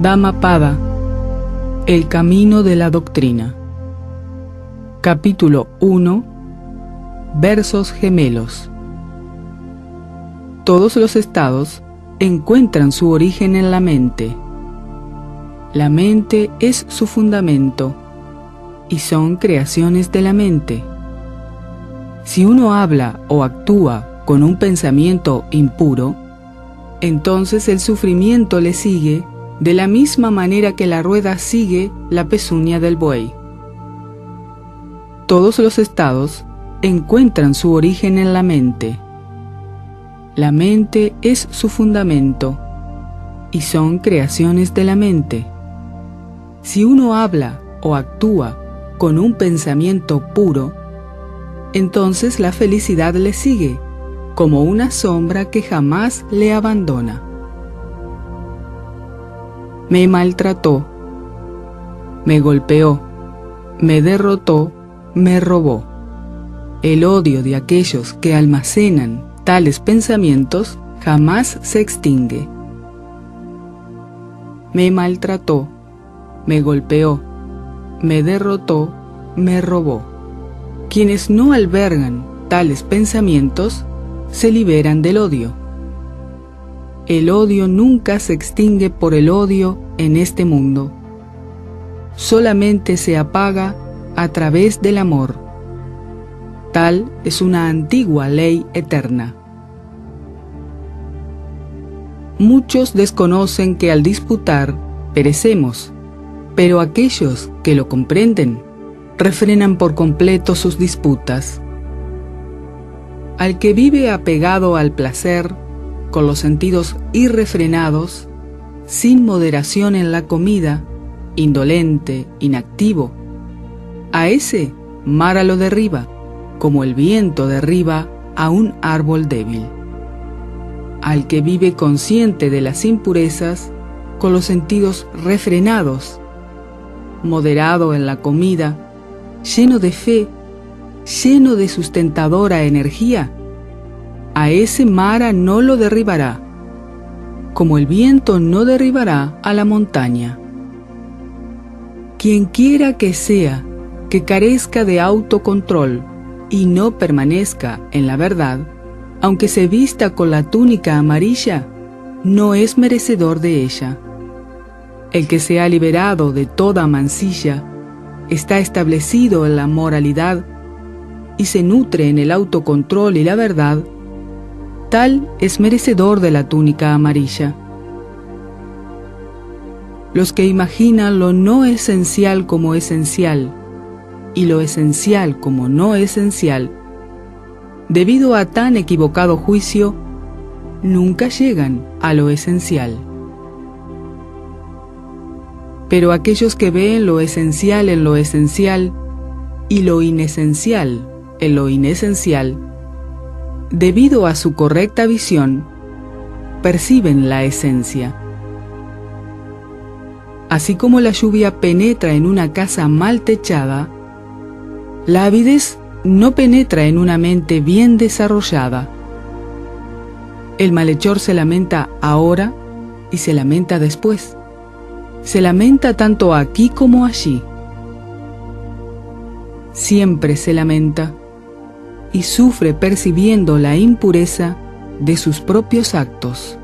Dhammapada, el camino de la doctrina. Capítulo 1. Versos gemelos. Todos los estados encuentran su origen en la mente. La mente es su fundamento y son creaciones de la mente. Si uno habla o actúa con un pensamiento impuro, entonces el sufrimiento le sigue de la misma manera que la rueda sigue la pezuña del buey. Todos los estados encuentran su origen en la mente. La mente es su fundamento y son creaciones de la mente. Si uno habla o actúa con un pensamiento puro, entonces la felicidad le sigue como una sombra que jamás le abandona. Me maltrató, me golpeó, me derrotó, me robó. El odio de aquellos que almacenan tales pensamientos jamás se extingue. Me maltrató, me golpeó, me derrotó, me robó. Quienes no albergan tales pensamientos se liberan del odio. El odio nunca se extingue por el odio en este mundo. Solamente se apaga a través del amor. Tal es una antigua ley eterna. Muchos desconocen que al disputar perecemos, pero aquellos que lo comprenden refrenan por completo sus disputas. Al que vive apegado al placer, con los sentidos irrefrenados, sin moderación en la comida, indolente, inactivo, a ese Mara lo derriba, como el viento derriba a un árbol débil. Al que vive consciente de las impurezas, con los sentidos refrenados, moderado en la comida, lleno de fe, lleno de sustentadora energía, a ese Mara no lo derribará, como el viento no derribará a la montaña. Quien quiera que sea que carezca de autocontrol y no permanezca en la verdad, aunque se vista con la túnica amarilla, no es merecedor de ella. El que se ha liberado de toda mancilla, está establecido en la moralidad y se nutre en el autocontrol y la verdad, tal es merecedor de la túnica amarilla. Los que imaginan lo no esencial como esencial y lo esencial como no esencial, debido a tan equivocado juicio, nunca llegan a lo esencial. Pero aquellos que ven lo esencial en lo esencial y lo inesencial en lo inesencial, debido a su correcta visión, perciben la esencia. Así como la lluvia penetra en una casa mal techada, la avidez no penetra en una mente bien desarrollada. El malhechor se lamenta ahora y se lamenta después. Se lamenta tanto aquí como allí. Siempre se lamenta y sufre percibiendo la impureza de sus propios actos.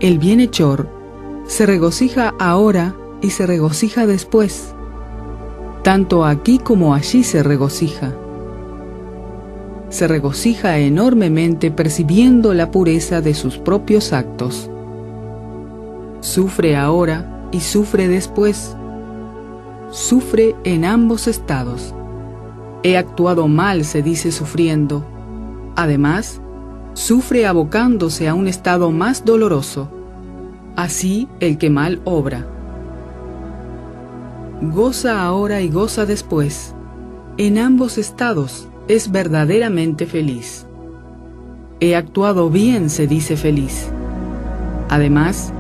El bienhechor se regocija ahora y se regocija después. Tanto aquí como allí se regocija. Se regocija enormemente percibiendo la pureza de sus propios actos. Sufre ahora y sufre después. Sufre en ambos estados. He actuado mal, se dice sufriendo. Además, sufre abocándose a un estado más doloroso. Así el que mal obra. Goza ahora y goza después. En ambos estados es verdaderamente feliz. He actuado bien, se dice feliz. Además,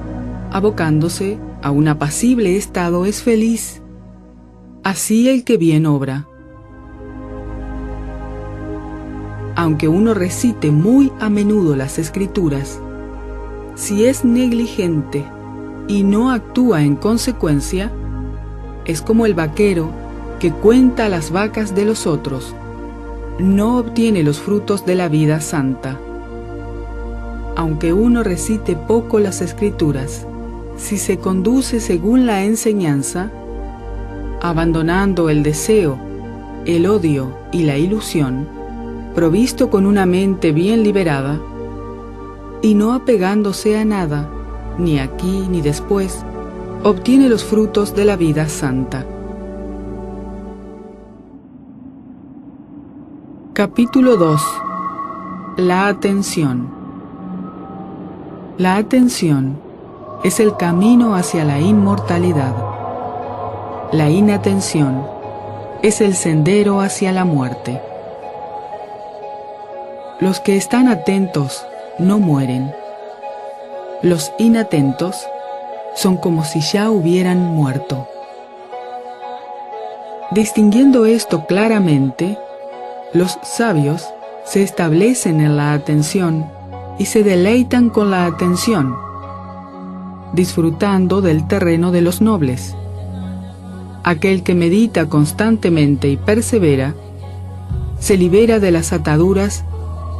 abocándose a un apacible estado es feliz. Así el que bien obra. Aunque uno recite muy a menudo las escrituras, si es negligente y no actúa en consecuencia, es como el vaquero que cuenta las vacas de los otros, no obtiene los frutos de la vida santa. Aunque uno recite poco las Escrituras, si se conduce según la enseñanza, abandonando el deseo, el odio y la ilusión, provisto con una mente bien liberada, y no apegándose a nada, ni aquí ni después, obtiene los frutos de la vida santa. Capítulo 2. La atención. La atención es el camino hacia la inmortalidad. La inatención es el sendero hacia la muerte. Los que están atentos no mueren. Los inatentos son como si ya hubieran muerto. Distinguiendo esto claramente, los sabios se establecen en la atención y se deleitan con la atención, disfrutando del terreno de los nobles. Aquel que medita constantemente y persevera, se libera de las ataduras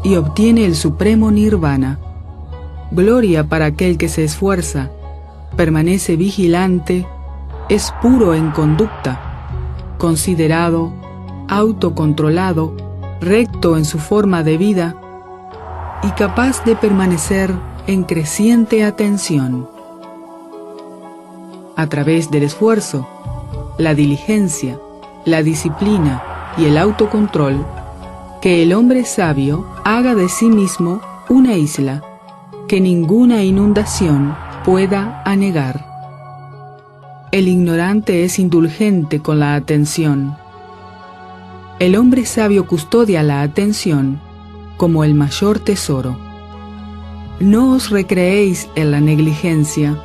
y obtiene el supremo nirvana. Gloria para aquel que se esfuerza, permanece vigilante, es puro en conducta, considerado, autocontrolado, recto en su forma de vida y capaz de permanecer en creciente atención. A través del esfuerzo, la diligencia, la disciplina y el autocontrol, que el hombre sabio haga de sí mismo una isla que ninguna inundación pueda anegar. El ignorante es indulgente con la atención. El hombre sabio custodia la atención como el mayor tesoro. No os recreéis en la negligencia.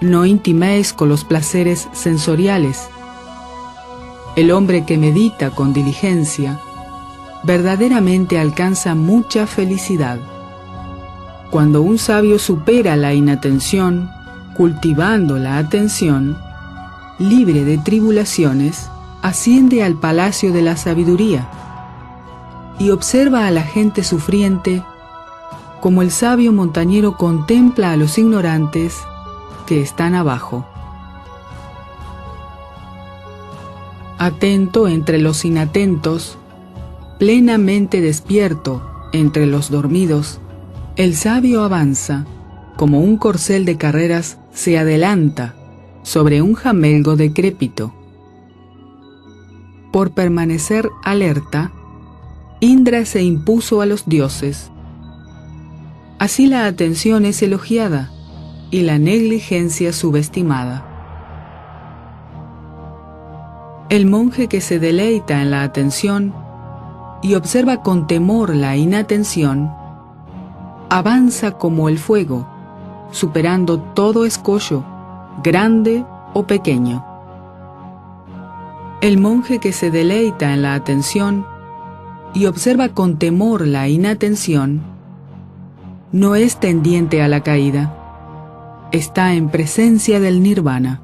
No intiméis con los placeres sensoriales. El hombre que medita con diligencia verdaderamente alcanza mucha felicidad. Cuando un sabio supera la inatención, cultivando la atención, libre de tribulaciones, asciende al palacio de la sabiduría y observa a la gente sufriente como el sabio montañero contempla a los ignorantes que están abajo. Atento entre los inatentos, plenamente despierto entre los dormidos, el sabio avanza, como un corcel de carreras se adelanta sobre un jamelgo decrépito. Por permanecer alerta, Indra se impuso a los dioses. Así la atención es elogiada y la negligencia subestimada. El monje que se deleita en la atención y observa con temor la inatención, avanza como el fuego, superando todo escollo, grande o pequeño. El monje que se deleita en la atención y observa con temor la inatención, no es tendiente a la caída, está en presencia del nirvana.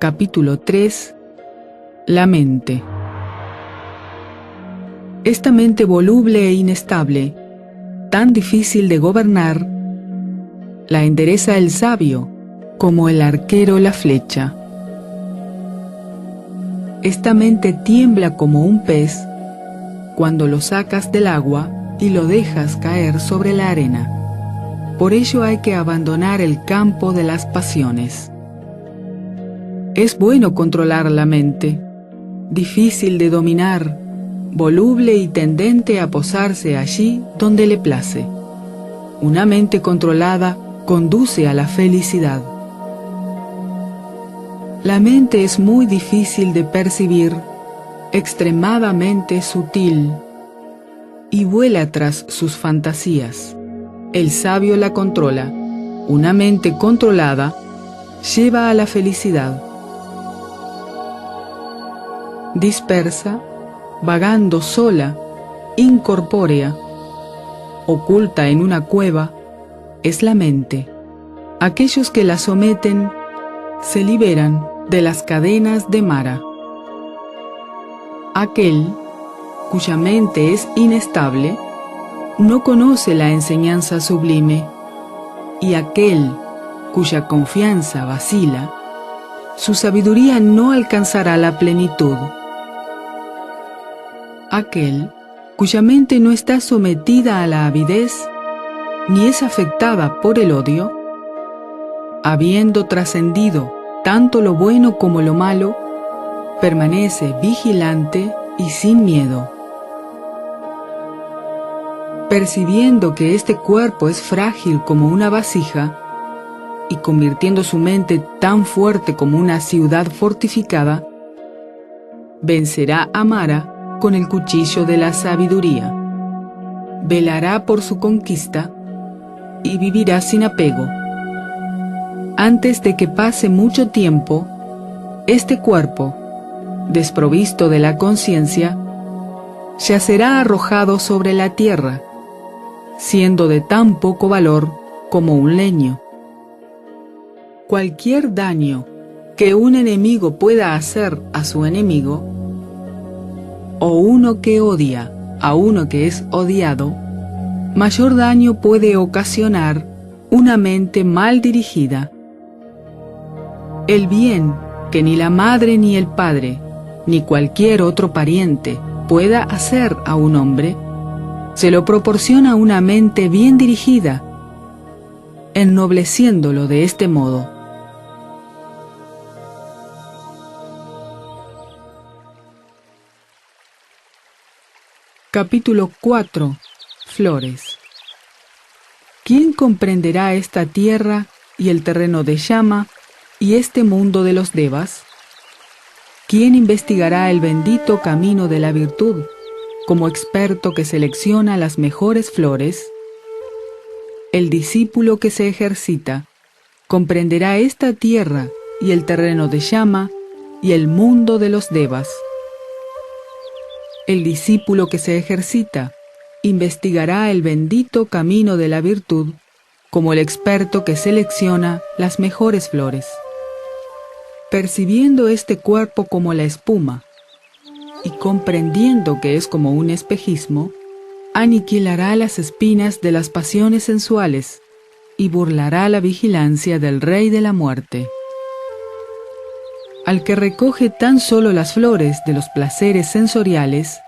Capítulo 3. La mente. Esta mente voluble e inestable, tan difícil de gobernar, la endereza el sabio, como el arquero la flecha. Esta mente tiembla como un pez cuando lo sacas del agua y lo dejas caer sobre la arena. Por ello hay que abandonar el campo de las pasiones. Es bueno controlar la mente, difícil de dominar, voluble y tendente a posarse allí donde le place. Una mente controlada conduce a la felicidad. La mente es muy difícil de percibir, extremadamente sutil, y vuela tras sus fantasías. El sabio la controla. Una mente controlada lleva a la felicidad. Dispersa, vagando sola, incorpórea, oculta en una cueva, es la mente. Aquellos que la someten se liberan de las cadenas de Mara. Aquel cuya mente es inestable no conoce la enseñanza sublime, y aquel cuya confianza vacila, su sabiduría no alcanzará la plenitud. Aquel cuya mente no está sometida a la avidez, ni es afectada por el odio, habiendo trascendido tanto lo bueno como lo malo, permanece vigilante y sin miedo. Percibiendo que este cuerpo es frágil como una vasija, y convirtiendo su mente tan fuerte como una ciudad fortificada, vencerá a Mara con el cuchillo de la sabiduría, velará por su conquista y vivirá sin apego. Antes de que pase mucho tiempo, este cuerpo, desprovisto de la conciencia, yacerá arrojado sobre la tierra, siendo de tan poco valor como un leño. Cualquier daño que un enemigo pueda hacer a su enemigo, o uno que odia a uno que es odiado, mayor daño puede ocasionar una mente mal dirigida. El bien que ni la madre ni el padre, ni cualquier otro pariente pueda hacer a un hombre, se lo proporciona una mente bien dirigida, ennobleciéndolo de este modo. Capítulo 4. Flores. ¿Quién comprenderá esta tierra y el terreno de llama y este mundo de los devas? ¿Quién investigará el bendito camino de la virtud, como experto que selecciona las mejores flores? El discípulo que se ejercita comprenderá esta tierra y el terreno de llama y el mundo de los devas. El discípulo que se ejercita investigará el bendito camino de la virtud, como el experto que selecciona las mejores flores. Percibiendo este cuerpo como la espuma, y comprendiendo que es como un espejismo, aniquilará las espinas de las pasiones sensuales y burlará la vigilancia del Rey de la Muerte. Al que recoge tan solo las flores de los placeres sensoriales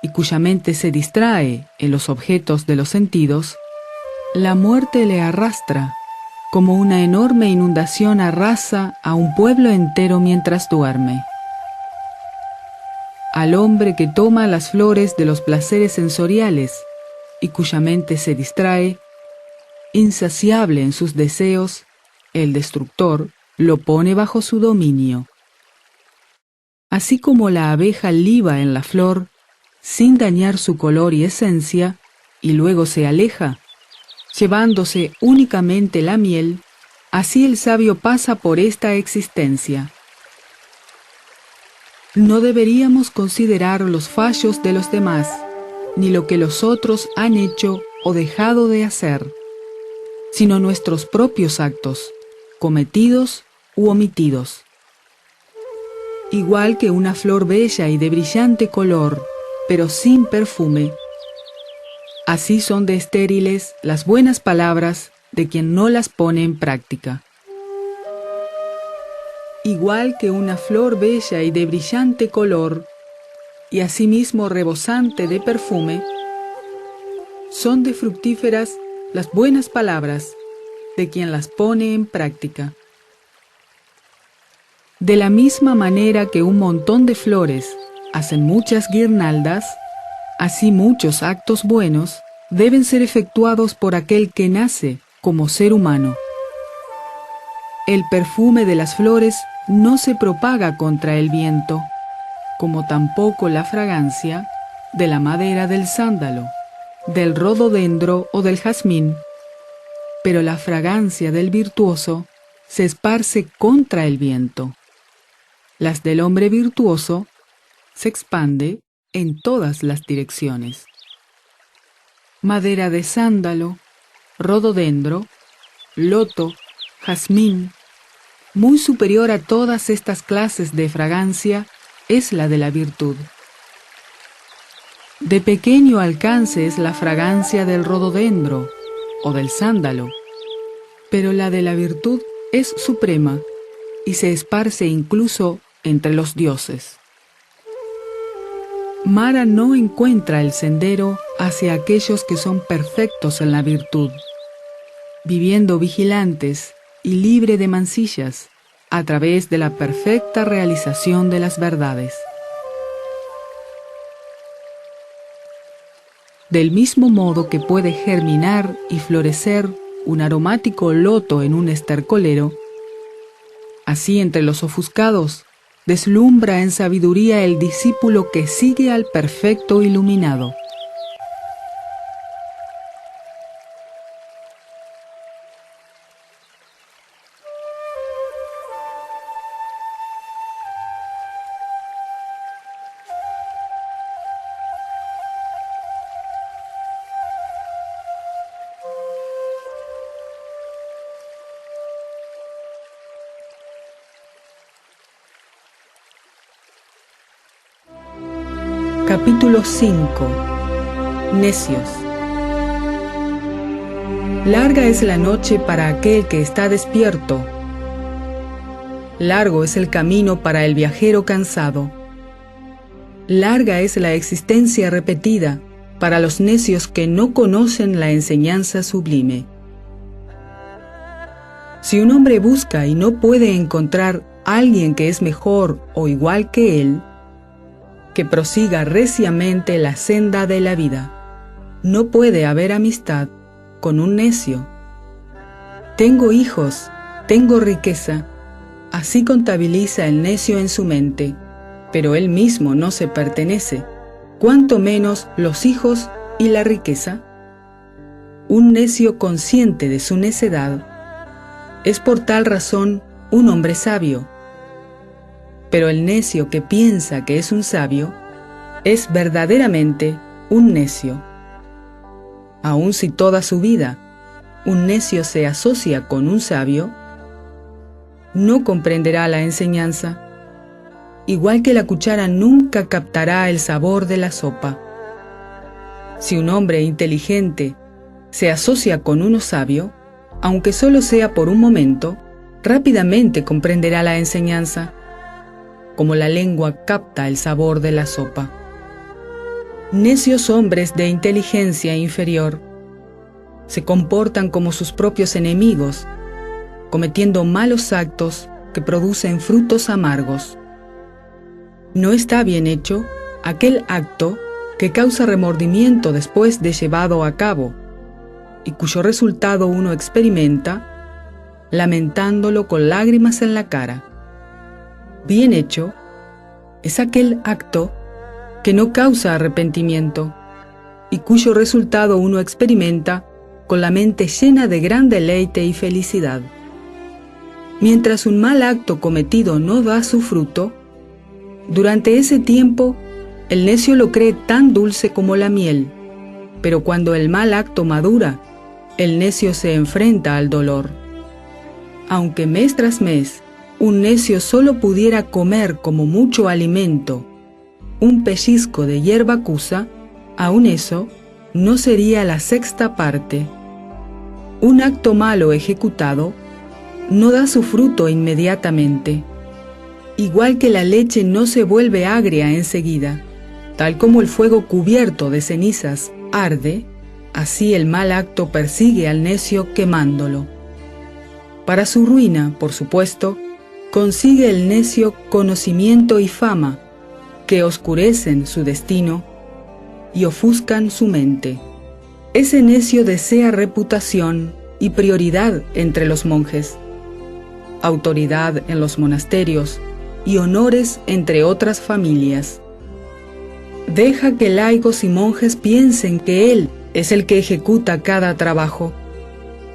y cuya mente se distrae en los objetos de los sentidos, la muerte le arrastra como una enorme inundación arrasa a un pueblo entero mientras duerme. Al hombre que toma las flores de los placeres sensoriales y cuya mente se distrae, insaciable en sus deseos, el destructor lo pone bajo su dominio. Así como la abeja liba en la flor, sin dañar su color y esencia, y luego se aleja, llevándose únicamente la miel, así el sabio pasa por esta existencia. No deberíamos considerar los fallos de los demás, ni lo que los otros han hecho o dejado de hacer, sino nuestros propios actos, cometidos u omitidos. Igual que una flor bella y de brillante color, pero sin perfume, así son de estériles las buenas palabras de quien no las pone en práctica. Igual que una flor bella y de brillante color, y asimismo rebosante de perfume, son de fructíferas las buenas palabras de quien las pone en práctica. De la misma manera que un montón de flores hacen muchas guirnaldas, así muchos actos buenos deben ser efectuados por aquel que nace como ser humano. El perfume de las flores no se propaga contra el viento, como tampoco la fragancia de la madera del sándalo, del rododendro o del jazmín, pero la fragancia del virtuoso se esparce contra el viento. Las del hombre virtuoso se expande en todas las direcciones. Madera de sándalo, rododendro, loto, jazmín, muy superior a todas estas clases de fragancia es la de la virtud. De pequeño alcance es la fragancia del rododendro o del sándalo, pero la de la virtud es suprema y se esparce incluso entre los dioses. Mara no encuentra el sendero hacia aquellos que son perfectos en la virtud, viviendo vigilantes y libre de mancillas a través de la perfecta realización de las verdades. Del mismo modo que puede germinar y florecer un aromático loto en un estercolero, así entre los ofuscados deslumbra en sabiduría el discípulo que sigue al perfecto iluminado. Capítulo 5. Necios. Larga es la noche para aquel que está despierto. Largo es el camino para el viajero cansado. Larga es la existencia repetida para los necios que no conocen la enseñanza sublime. Si un hombre busca y no puede encontrar a alguien que es mejor o igual que él, que prosiga reciamente la senda de la vida. No puede haber amistad con un necio. Tengo hijos, tengo riqueza, así contabiliza el necio en su mente, pero él mismo no se pertenece, cuanto menos los hijos y la riqueza. Un necio consciente de su necedad es por tal razón un hombre sabio. Pero el necio que piensa que es un sabio es verdaderamente un necio. Aun si toda su vida un necio se asocia con un sabio, no comprenderá la enseñanza, igual que la cuchara nunca captará el sabor de la sopa. Si un hombre inteligente se asocia con uno sabio, aunque solo sea por un momento, rápidamente comprenderá la enseñanza, como la lengua capta el sabor de la sopa. Necios hombres de inteligencia inferior se comportan como sus propios enemigos, cometiendo malos actos que producen frutos amargos. No está bien hecho aquel acto que causa remordimiento después de llevado a cabo, y cuyo resultado uno experimenta, lamentándolo con lágrimas en la cara. Bien hecho es aquel acto que no causa arrepentimiento y cuyo resultado uno experimenta con la mente llena de gran deleite y felicidad. Mientras un mal acto cometido no da su fruto, durante ese tiempo el necio lo cree tan dulce como la miel, pero cuando el mal acto madura, el necio se enfrenta al dolor. Aunque mes tras mes un necio solo pudiera comer como mucho alimento un pellizco de hierba acusa, aun eso no sería la sexta parte. Un acto malo ejecutado no da su fruto inmediatamente, igual que la leche no se vuelve agria enseguida, tal como el fuego cubierto de cenizas arde, Así el mal acto persigue al necio quemándolo. Para su ruina, por supuesto, consigue el necio conocimiento y fama, que oscurecen su destino y ofuscan su mente. Ese necio desea reputación y prioridad entre los monjes, autoridad en los monasterios y honores entre otras familias. Deja que laicos y monjes piensen que él es el que ejecuta cada trabajo,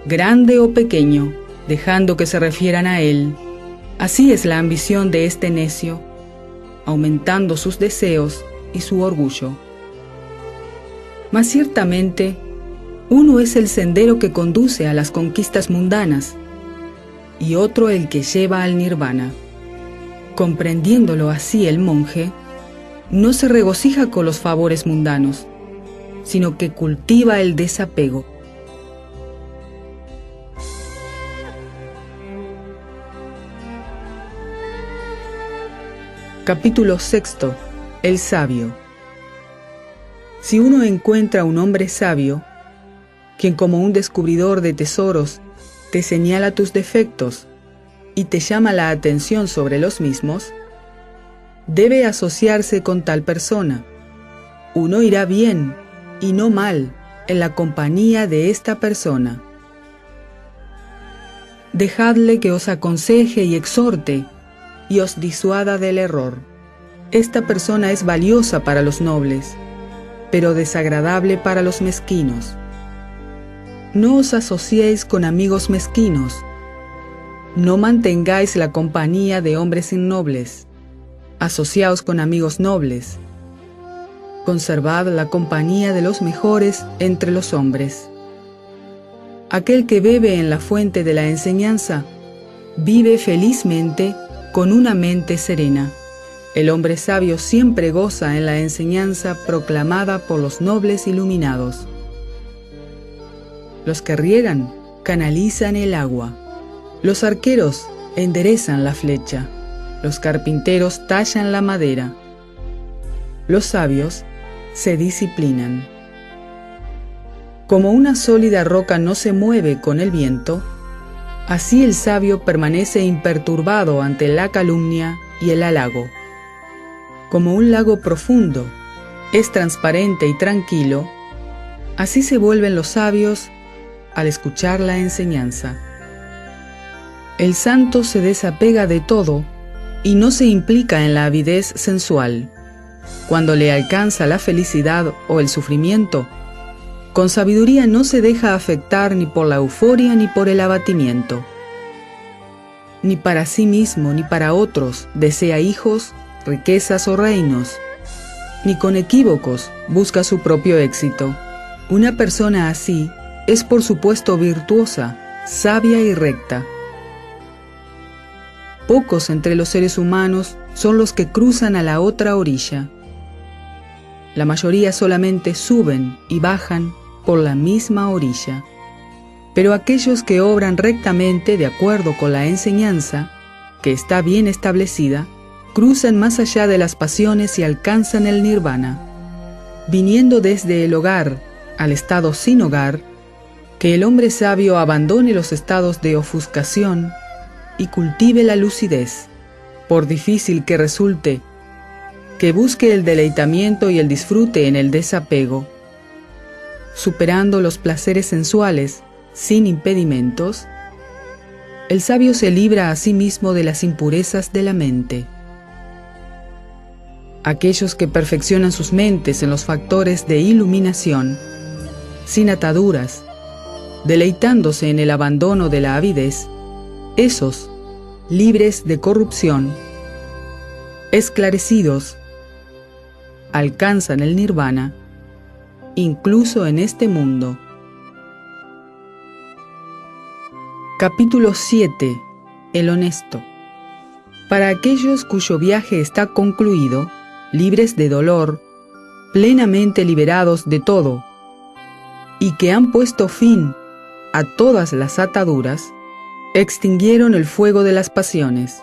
grande o pequeño, dejando que se refieran a él. Así es la ambición de este necio, aumentando sus deseos y su orgullo. Mas ciertamente, uno es el sendero que conduce a las conquistas mundanas y otro el que lleva al nirvana. Comprendiéndolo así el monje, no se regocija con los favores mundanos, sino que cultiva el desapego. Capítulo 6. El sabio. Si uno encuentra un hombre sabio, quien como un descubridor de tesoros te señala tus defectos y te llama la atención sobre los mismos, debe asociarse con tal persona. Uno irá bien y no mal en la compañía de esta persona. Dejadle que os aconseje y exhorte y os disuada del error. Esta persona es valiosa para los nobles, pero desagradable para los mezquinos. No os asociéis con amigos mezquinos. No mantengáis la compañía de hombres innobles. Asociaos con amigos nobles. Conservad la compañía de los mejores entre los hombres. Aquel que bebe en la fuente de la enseñanza, vive felizmente con una mente serena. El hombre sabio siempre goza en la enseñanza proclamada por los nobles iluminados. Los que riegan canalizan el agua. Los arqueros enderezan la flecha. Los carpinteros tallan la madera. Los sabios se disciplinan. Como una sólida roca no se mueve con el viento, así el sabio permanece imperturbado ante la calumnia y el halago. Como un lago profundo es transparente y tranquilo, así se vuelven los sabios al escuchar la enseñanza. El santo se desapega de todo y no se implica en la avidez sensual. Cuando le alcanza la felicidad o el sufrimiento, con sabiduría no se deja afectar ni por la euforia ni por el abatimiento. Ni para sí mismo ni para otros desea hijos, riquezas o reinos, ni con equívocos busca su propio éxito. Una persona así es por supuesto virtuosa, sabia y recta. Pocos entre los seres humanos son los que cruzan a la otra orilla. La mayoría solamente suben y bajan por la misma orilla. Pero aquellos que obran rectamente de acuerdo con la enseñanza, que está bien establecida, cruzan más allá de las pasiones y alcanzan el nirvana. Viniendo desde el hogar al estado sin hogar, que el hombre sabio abandone los estados de ofuscación y cultive la lucidez, por difícil que resulte, que busque el deleitamiento y el disfrute en el desapego, superando los placeres sensuales sin impedimentos. El sabio se libra a sí mismo de las impurezas de la mente. Aquellos que perfeccionan sus mentes en los factores de iluminación, sin ataduras, deleitándose en el abandono de la avidez, esos, libres de corrupción, esclarecidos, alcanzan el nirvana, incluso en este mundo. Capítulo 7. El honesto. Para aquellos cuyo viaje está concluido, libres de dolor, plenamente liberados de todo, y que han puesto fin a todas las ataduras, extinguieron el fuego de las pasiones.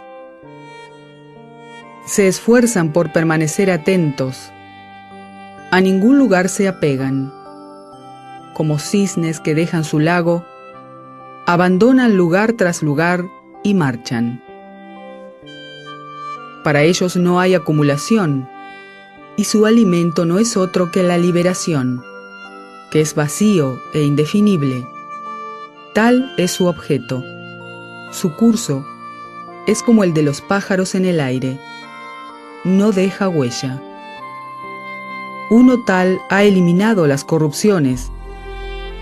Se esfuerzan por permanecer atentos, a ningún lugar se apegan, como cisnes que dejan su lago, abandonan lugar tras lugar y marchan. Para ellos no hay acumulación, y su alimento no es otro que la liberación, que es vacío e indefinible. Tal es su objeto. Su curso es como el de los pájaros en el aire. No deja huella. Uno tal ha eliminado las corrupciones.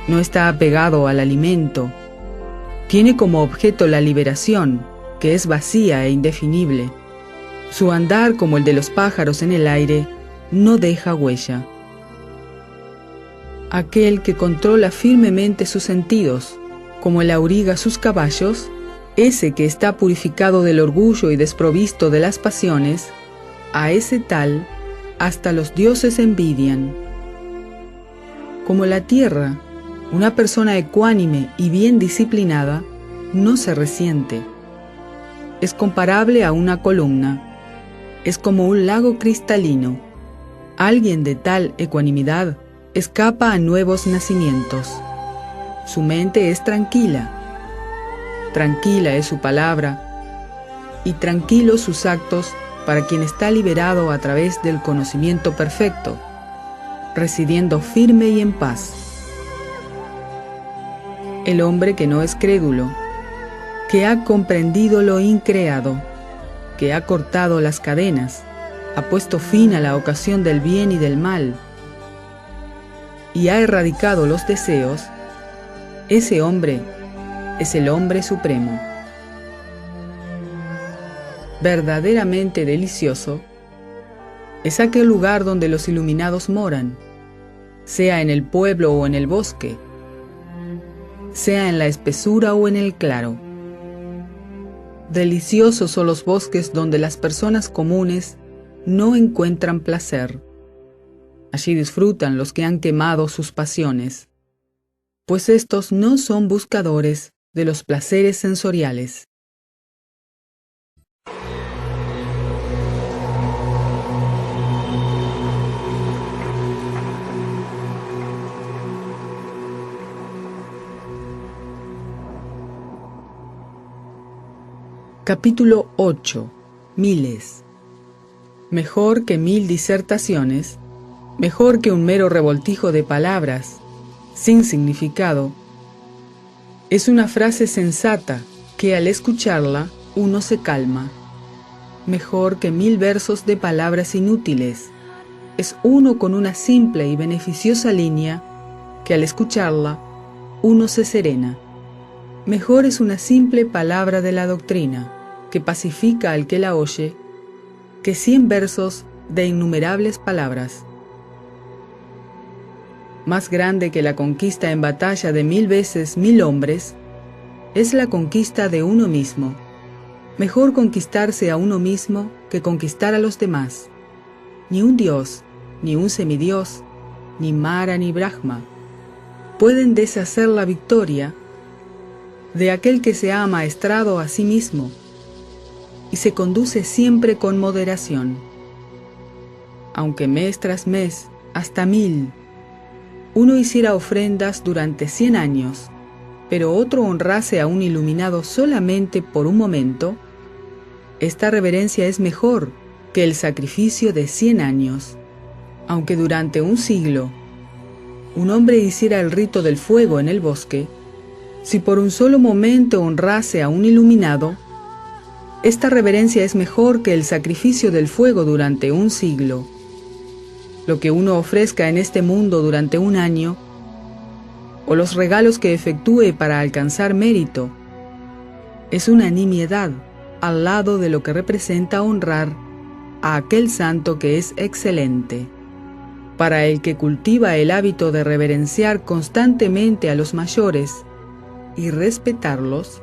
No está apegado al alimento. Tiene como objeto la liberación, que es vacía e indefinible. Su andar, como el de los pájaros en el aire, no deja huella. Aquel que controla firmemente sus sentidos, como el auriga sus caballos, ese que está purificado del orgullo y desprovisto de las pasiones, a ese tal hasta los dioses envidian. Como la tierra, una persona ecuánime y bien disciplinada no se resiente. Es comparable a una columna. Es como un lago cristalino. Alguien de tal ecuanimidad escapa a nuevos nacimientos. Su mente es tranquila. Tranquila es su palabra y tranquilos sus actos para quien está liberado a través del conocimiento perfecto, residiendo firme y en paz. El hombre que no es crédulo, que ha comprendido lo increado, que ha cortado las cadenas, ha puesto fin a la ocasión del bien y del mal, y ha erradicado los deseos, ese hombre es el hombre supremo. Verdaderamente delicioso es aquel lugar donde los iluminados moran, sea en el pueblo o en el bosque, sea en la espesura o en el claro. Deliciosos son los bosques donde las personas comunes no encuentran placer. Allí disfrutan los que han quemado sus pasiones, pues estos no son buscadores de los placeres sensoriales. Capítulo 8. Miles. Mejor que 1000 disertaciones, mejor que un mero revoltijo de palabras, sin significado, es una frase sensata que al escucharla uno se calma. Mejor que 1000 versos de palabras inútiles, es uno con una simple y beneficiosa línea que al escucharla uno se serena. Mejor es una simple palabra de la doctrina, que pacifica al que la oye, que 100 versos de innumerables palabras. Más grande que la conquista en batalla de 1000 veces 1000 hombres, es la conquista de uno mismo. Mejor conquistarse a uno mismo que conquistar a los demás. Ni un dios, ni un semidios, ni Mara ni Brahma pueden deshacer la victoria de aquel que se ha amaestrado a sí mismo y se conduce siempre con moderación. Aunque mes tras mes, hasta 1000, uno hiciera ofrendas durante 100 años, pero otro honrase a un iluminado solamente por un momento, esta reverencia es mejor que el sacrificio de 100 años. Aunque durante un siglo un hombre hiciera el rito del fuego en el bosque, si por un solo momento honrase a un iluminado, esta reverencia es mejor que el sacrificio del fuego durante un siglo. Lo que uno ofrezca en este mundo durante un año, o los regalos que efectúe para alcanzar mérito, es una nimiedad al lado de lo que representa honrar a aquel santo que es excelente. Para el que cultiva el hábito de reverenciar constantemente a los mayores y respetarlos,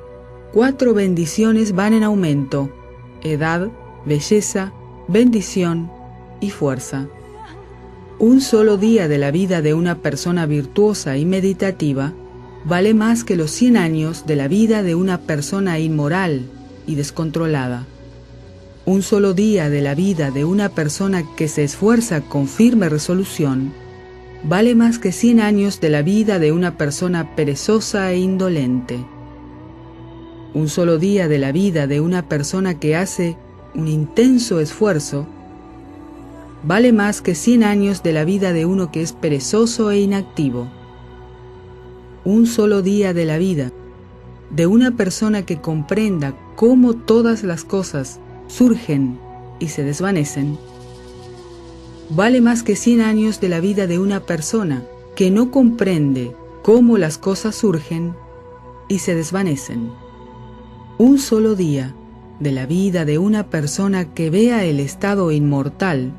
4 bendiciones van en aumento: edad, belleza, bendición y fuerza. Un solo día de la vida de una persona virtuosa y meditativa vale más que los 100 años de la vida de una persona inmoral y descontrolada. Un solo día de la vida de una persona que se esfuerza con firme resolución vale más que 100 años de la vida de una persona perezosa e indolente. Un solo día de la vida de una persona que hace un intenso esfuerzo vale más que 100 años de la vida de uno que es perezoso e inactivo. Un solo día de la vida de una persona que comprenda cómo todas las cosas surgen y se desvanecen vale más que 100 años de la vida de una persona que no comprende cómo las cosas surgen y se desvanecen. Un solo día de la vida de una persona que vea el estado inmortal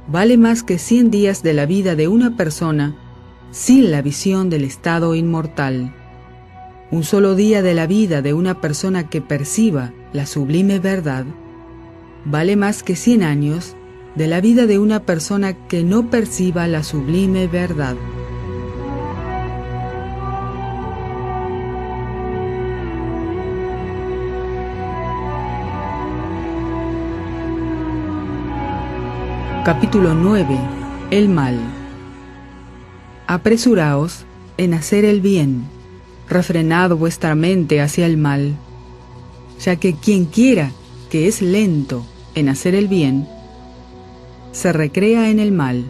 vale más que 100 días de la vida de una persona sin la visión del estado inmortal. Un solo día de la vida de una persona que perciba la sublime verdad vale más que 100 años de la vida de una persona que no perciba la sublime verdad. Capítulo 9. El mal. Apresuraos en hacer el bien, refrenad vuestra mente hacia el mal, ya que quien quiera que es lento en hacer el bien, se recrea en el mal.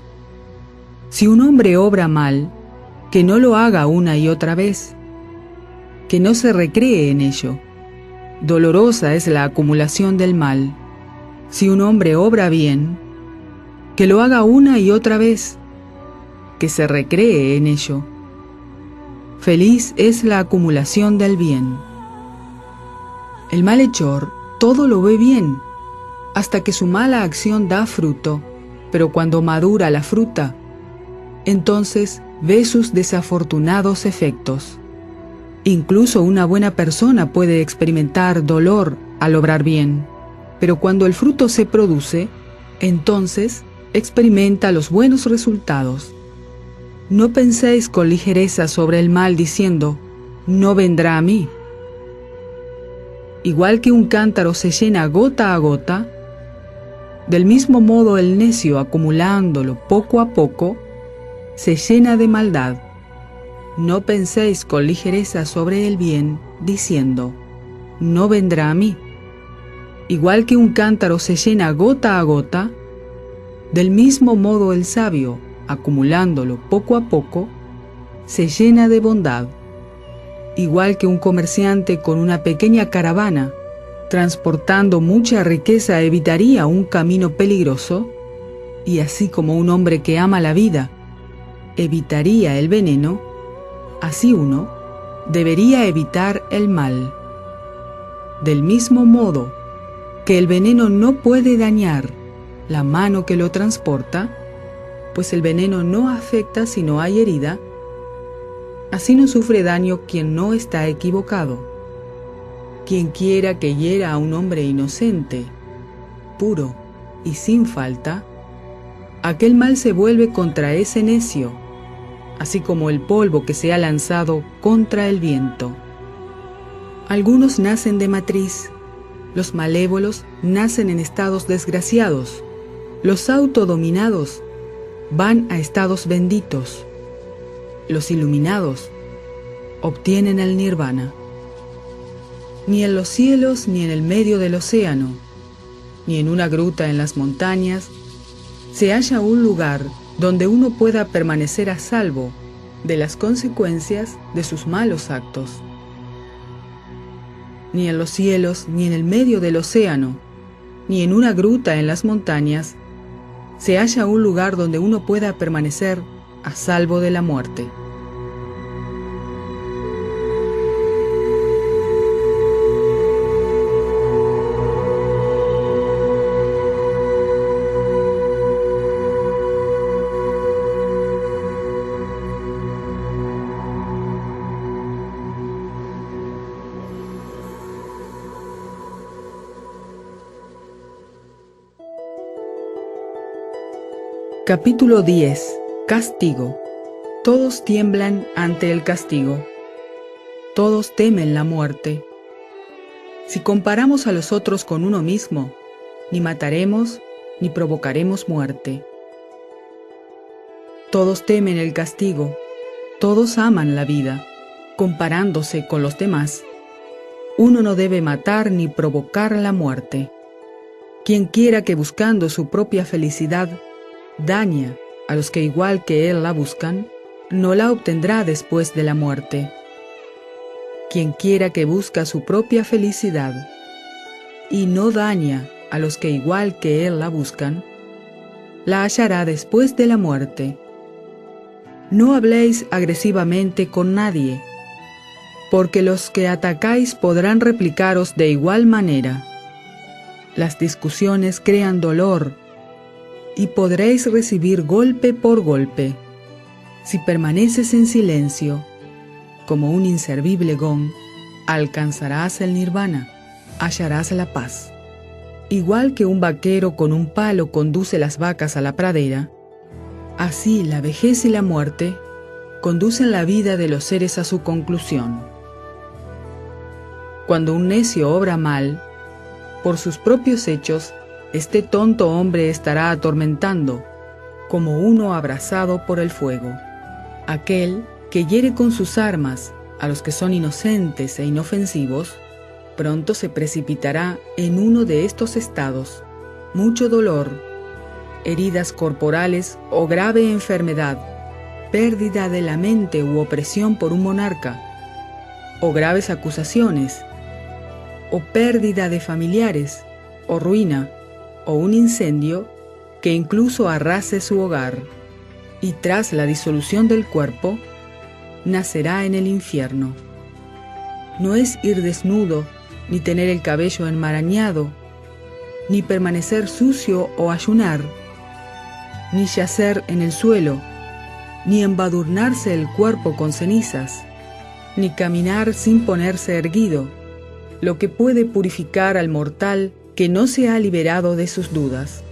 Si un hombre obra mal, que no lo haga una y otra vez, que no se recree en ello. Dolorosa es la acumulación del mal. Si un hombre obra bien, que lo haga una y otra vez, que se recree en ello. Feliz es la acumulación del bien. El malhechor todo lo ve bien, hasta que su mala acción da fruto, pero cuando madura la fruta, entonces ve sus desafortunados efectos. Incluso una buena persona puede experimentar dolor al obrar bien, pero cuando el fruto se produce, entonces experimenta los buenos resultados. No penséis con ligereza sobre el mal diciendo, no vendrá a mí. Igual que un cántaro se llena gota a gota, del mismo modo el necio, acumulándolo poco a poco, se llena de maldad. No penséis con ligereza sobre el bien, diciendo, no vendrá a mí. Igual que un cántaro se llena gota a gota, del mismo modo el sabio, acumulándolo poco a poco, se llena de bondad. Igual que un comerciante con una pequeña caravana, transportando mucha riqueza evitaría un camino peligroso, y así como un hombre que ama la vida evitaría el veneno, así uno debería evitar el mal. Del mismo modo que el veneno no puede dañar la mano que lo transporta, pues el veneno no afecta si no hay herida, así no sufre daño quien no está equivocado. Quien quiera que hiera a un hombre inocente, puro y sin falta, aquel mal se vuelve contra ese necio, así como el polvo que se ha lanzado contra el viento. Algunos nacen de matriz, los malévolos nacen en estados desgraciados, los autodominados van a estados benditos, los iluminados obtienen el nirvana. Ni en los cielos ni en el medio del océano, ni en una gruta en las montañas, se halla un lugar donde uno pueda permanecer a salvo de las consecuencias de sus malos actos. Ni en los cielos ni en el medio del océano, ni en una gruta en las montañas, se halla un lugar donde uno pueda permanecer a salvo de la muerte. Capítulo 10. Castigo. Todos tiemblan ante el castigo. Todos temen la muerte. Si comparamos a los otros con uno mismo, ni mataremos ni provocaremos muerte. Todos temen el castigo, todos aman la vida, comparándose con los demás. Uno no debe matar ni provocar la muerte. Quien quiera que buscando su propia felicidad daña a los que igual que él la buscan, no la obtendrá después de la muerte. Quien quiera que busca su propia felicidad y no daña a los que igual que él la buscan, la hallará después de la muerte. No habléis agresivamente con nadie, porque los que atacáis podrán replicaros de igual manera. Las discusiones crean dolor y podréis recibir golpe por golpe. Si permaneces en silencio, como un inservible gong, alcanzarás el nirvana, hallarás la paz. Igual que un vaquero con un palo conduce las vacas a la pradera, así la vejez y la muerte conducen la vida de los seres a su conclusión. Cuando un necio obra mal, por sus propios hechos, este tonto hombre estará atormentando, como uno abrasado por el fuego. Aquel que hiere con sus armas a los que son inocentes e inofensivos, pronto se precipitará en uno de estos estados. Mucho dolor, heridas corporales o grave enfermedad, pérdida de la mente u opresión por un monarca, o graves acusaciones, o pérdida de familiares, o ruina, o un incendio que incluso arrase su hogar, y tras la disolución del cuerpo, nacerá en el infierno. No es ir desnudo, ni tener el cabello enmarañado, ni permanecer sucio o ayunar, ni yacer en el suelo, ni embadurnarse el cuerpo con cenizas, ni caminar sin ponerse erguido, lo que puede purificar al mortal que no se ha liberado de sus dudas.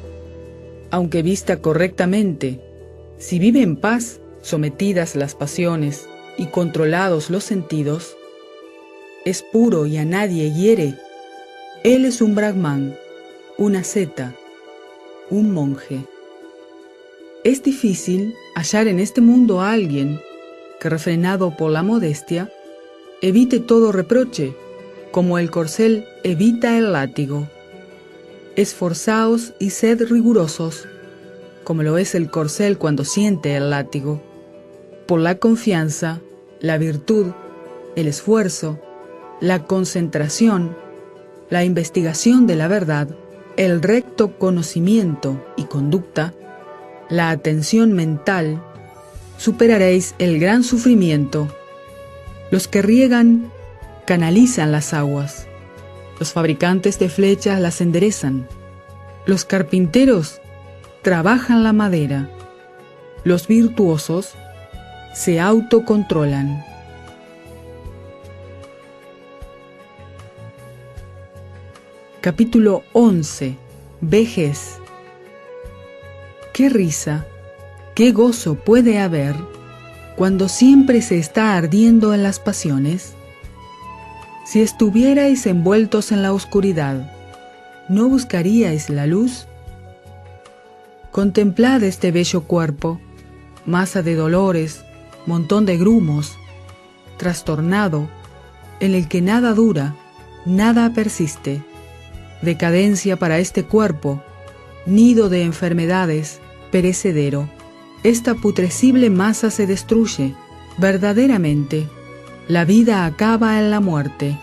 Aunque vista correctamente, si vive en paz, sometidas las pasiones y controlados los sentidos, es puro y a nadie hiere. Él es un brahman, una asceta, un monje. Es difícil hallar en este mundo a alguien que, refrenado por la modestia, evite todo reproche, como el corcel evita el látigo. Esforzaos y sed rigurosos, como lo es el corcel cuando siente el látigo. Por la confianza, la virtud, el esfuerzo, la concentración, la investigación de la verdad, el recto conocimiento y conducta, la atención mental, superaréis el gran sufrimiento. Los que riegan canalizan las aguas. Los fabricantes de flechas las enderezan. Los carpinteros trabajan la madera. Los virtuosos se autocontrolan. Capítulo 11. Vejez. Qué risa, qué gozo puede haber cuando siempre se está ardiendo en las pasiones. Si estuvierais envueltos en la oscuridad, ¿no buscaríais la luz? Contemplad este bello cuerpo, masa de dolores, montón de grumos, trastornado, en el que nada dura, nada persiste. Decadencia para este cuerpo, nido de enfermedades, perecedero. Esta putrecible masa se destruye, verdaderamente. La vida acaba en la muerte.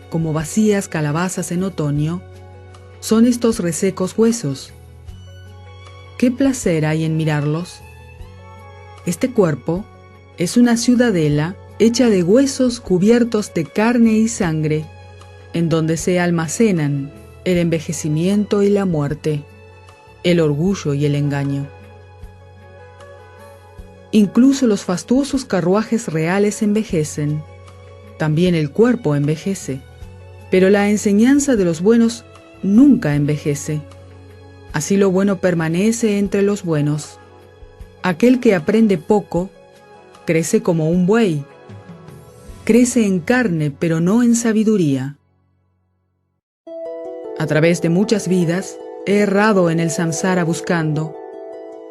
Como vacías calabazas en otoño, son estos resecos huesos. ¿Qué placer hay en mirarlos? Este cuerpo es una ciudadela hecha de huesos cubiertos de carne y sangre, en donde se almacenan el envejecimiento y la muerte, el orgullo y el engaño. Incluso los fastuosos carruajes reales envejecen, también el cuerpo envejece, pero la enseñanza de los buenos nunca envejece. Así lo bueno permanece entre los buenos. Aquel que aprende poco, crece como un buey, crece en carne pero no en sabiduría. A través de muchas vidas he errado en el samsara buscando,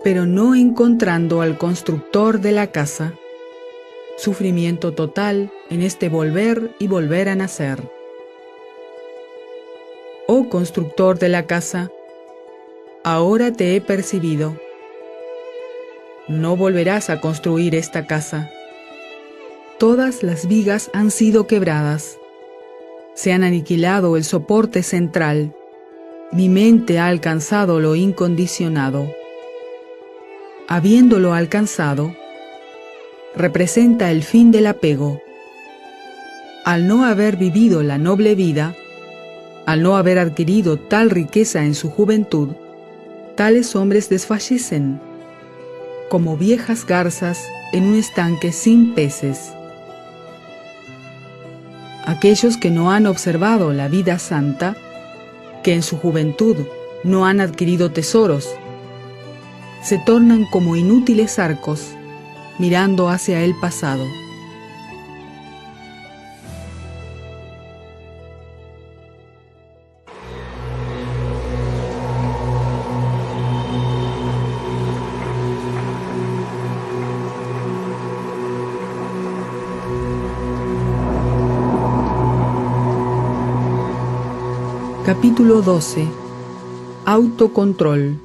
pero no encontrando al constructor de la casa. Sufrimiento total en este volver y volver a nacer. Oh constructor de la casa, ahora te he percibido. No volverás a construir esta casa. Todas las vigas han sido quebradas. Se han aniquilado el soporte central. Mi mente ha alcanzado lo incondicionado. Habiéndolo alcanzado, representa el fin del apego. Al no haber vivido la noble vida, al no haber adquirido tal riqueza en su juventud, tales hombres desfallecen, como viejas garzas en un estanque sin peces. Aquellos que no han observado la vida santa, que en su juventud no han adquirido tesoros, se tornan como inútiles arcos, mirando hacia el pasado. Capítulo 12. Autocontrol.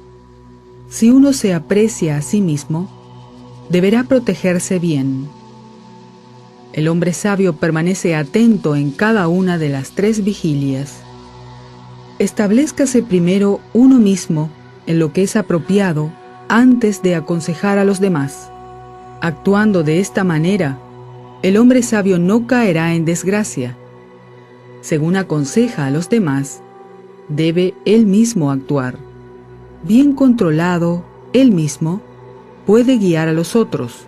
Si uno se aprecia a sí mismo, deberá protegerse bien. El hombre sabio permanece atento en cada una de las 3 vigilias. Establezcase primero uno mismo en lo que es apropiado antes de aconsejar a los demás. Actuando de esta manera, el hombre sabio no caerá en desgracia. Según aconseja a los demás, debe él mismo actuar. Bien controlado, él mismo puede guiar a los otros.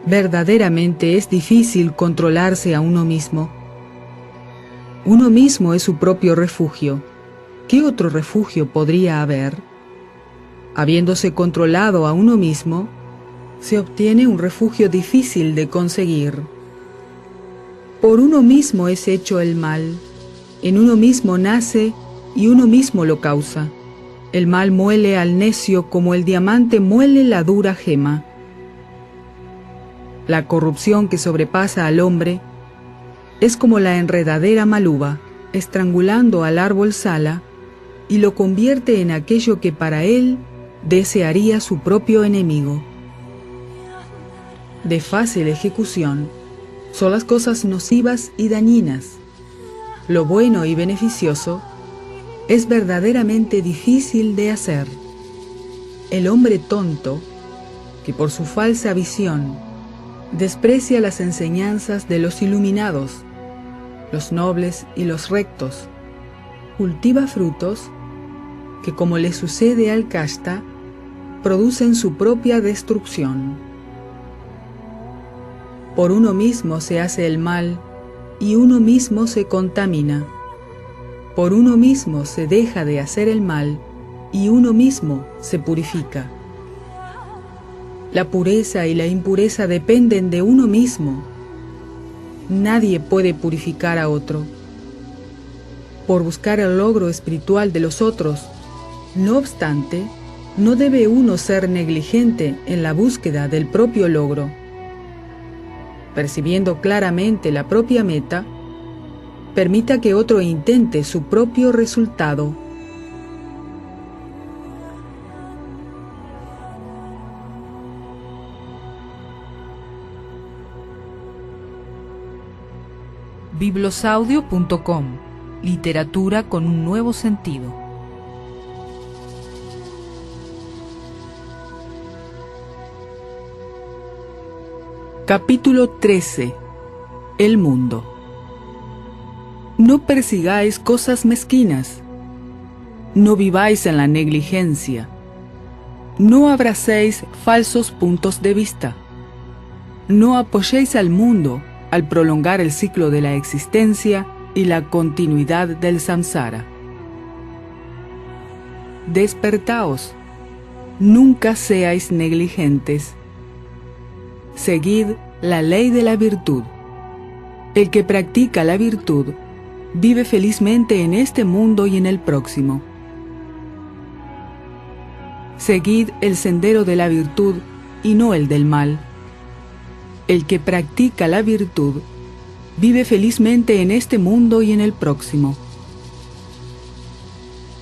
Verdaderamente es difícil controlarse a uno mismo. Uno mismo es su propio refugio. ¿Qué otro refugio podría haber? Habiéndose controlado a uno mismo, se obtiene un refugio difícil de conseguir. Por uno mismo es hecho el mal, en uno mismo nace y uno mismo lo causa. El mal muele al necio como el diamante muele la dura gema. La corrupción que sobrepasa al hombre es como la enredadera maluba, estrangulando al árbol sala y lo convierte en aquello que para él desearía su propio enemigo. De fácil ejecución son las cosas nocivas y dañinas. Lo bueno y beneficioso es verdaderamente difícil de hacer. El hombre tonto, que por su falsa visión desprecia las enseñanzas de los iluminados, los nobles y los rectos, cultiva frutos que, como le sucede al casta, producen su propia destrucción. Por uno mismo se hace el mal y uno mismo se contamina. Por uno mismo se deja de hacer el mal y uno mismo se purifica. La pureza y la impureza dependen de uno mismo. Nadie puede purificar a otro. Por buscar el logro espiritual de los otros, no obstante, no debe uno ser negligente en la búsqueda del propio logro. Percibiendo claramente la propia meta, permita que otro intente su propio resultado. Biblosaudio.com. Literatura con un nuevo sentido. Capítulo 13. El mundo. No persigáis cosas mezquinas. No viváis en la negligencia. No abracéis falsos puntos de vista. No apoyéis al mundo al prolongar el ciclo de la existencia y la continuidad del samsara. Despertaos. Nunca seáis negligentes. Seguid la ley de la virtud. El que practica la virtud vive felizmente en este mundo y en el próximo. Seguid el sendero de la virtud y no el del mal. El que practica la virtud vive felizmente en este mundo y en el próximo.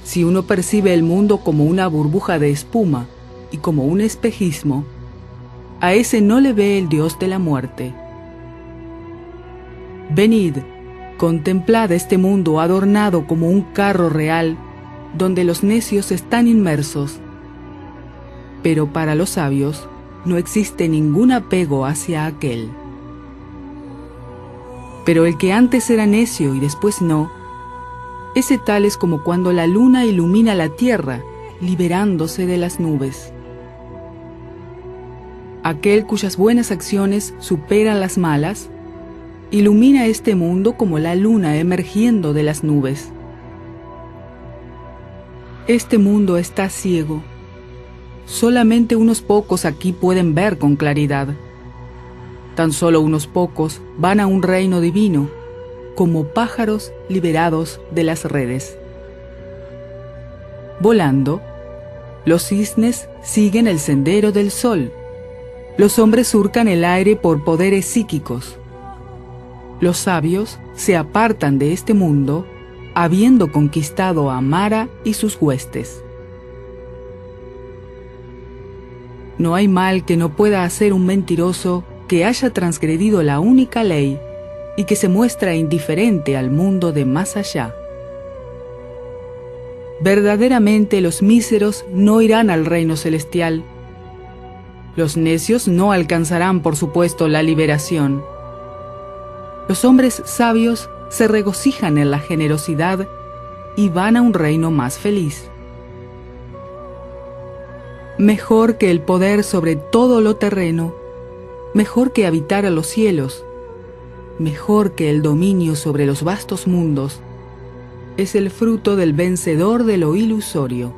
Si uno percibe el mundo como una burbuja de espuma y como un espejismo, a ese no le ve el Dios de la muerte. Venid, contemplad este mundo adornado como un carro real, donde los necios están inmersos. Pero para los sabios no existe ningún apego hacia aquel. Pero el que antes era necio y después no, ese tal es como cuando la luna ilumina la tierra, liberándose de las nubes. Aquel cuyas buenas acciones superan las malas, ilumina este mundo como la luna emergiendo de las nubes. Este mundo está ciego. Solamente unos pocos aquí pueden ver con claridad. Tan solo unos pocos van a un reino divino, como pájaros liberados de las redes. Volando, los cisnes siguen el sendero del sol. Los hombres surcan el aire por poderes psíquicos. Los sabios se apartan de este mundo, habiendo conquistado a Mara y sus huestes. No hay mal que no pueda hacer un mentiroso que haya transgredido la única ley y que se muestra indiferente al mundo de más allá. Verdaderamente los míseros no irán al reino celestial. Los necios no alcanzarán, por supuesto, la liberación. Los hombres sabios se regocijan en la generosidad y van a un reino más feliz. Mejor que el poder sobre todo lo terreno, mejor que habitar a los cielos, mejor que el dominio sobre los vastos mundos, es el fruto del vencedor de lo ilusorio.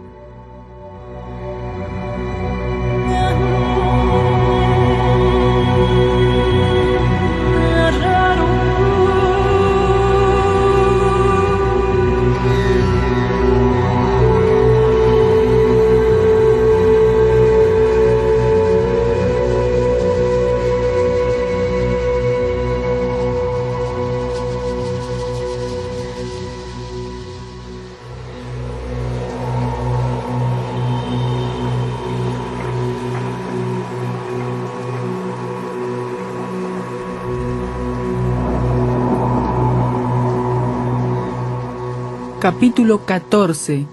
Capítulo 14.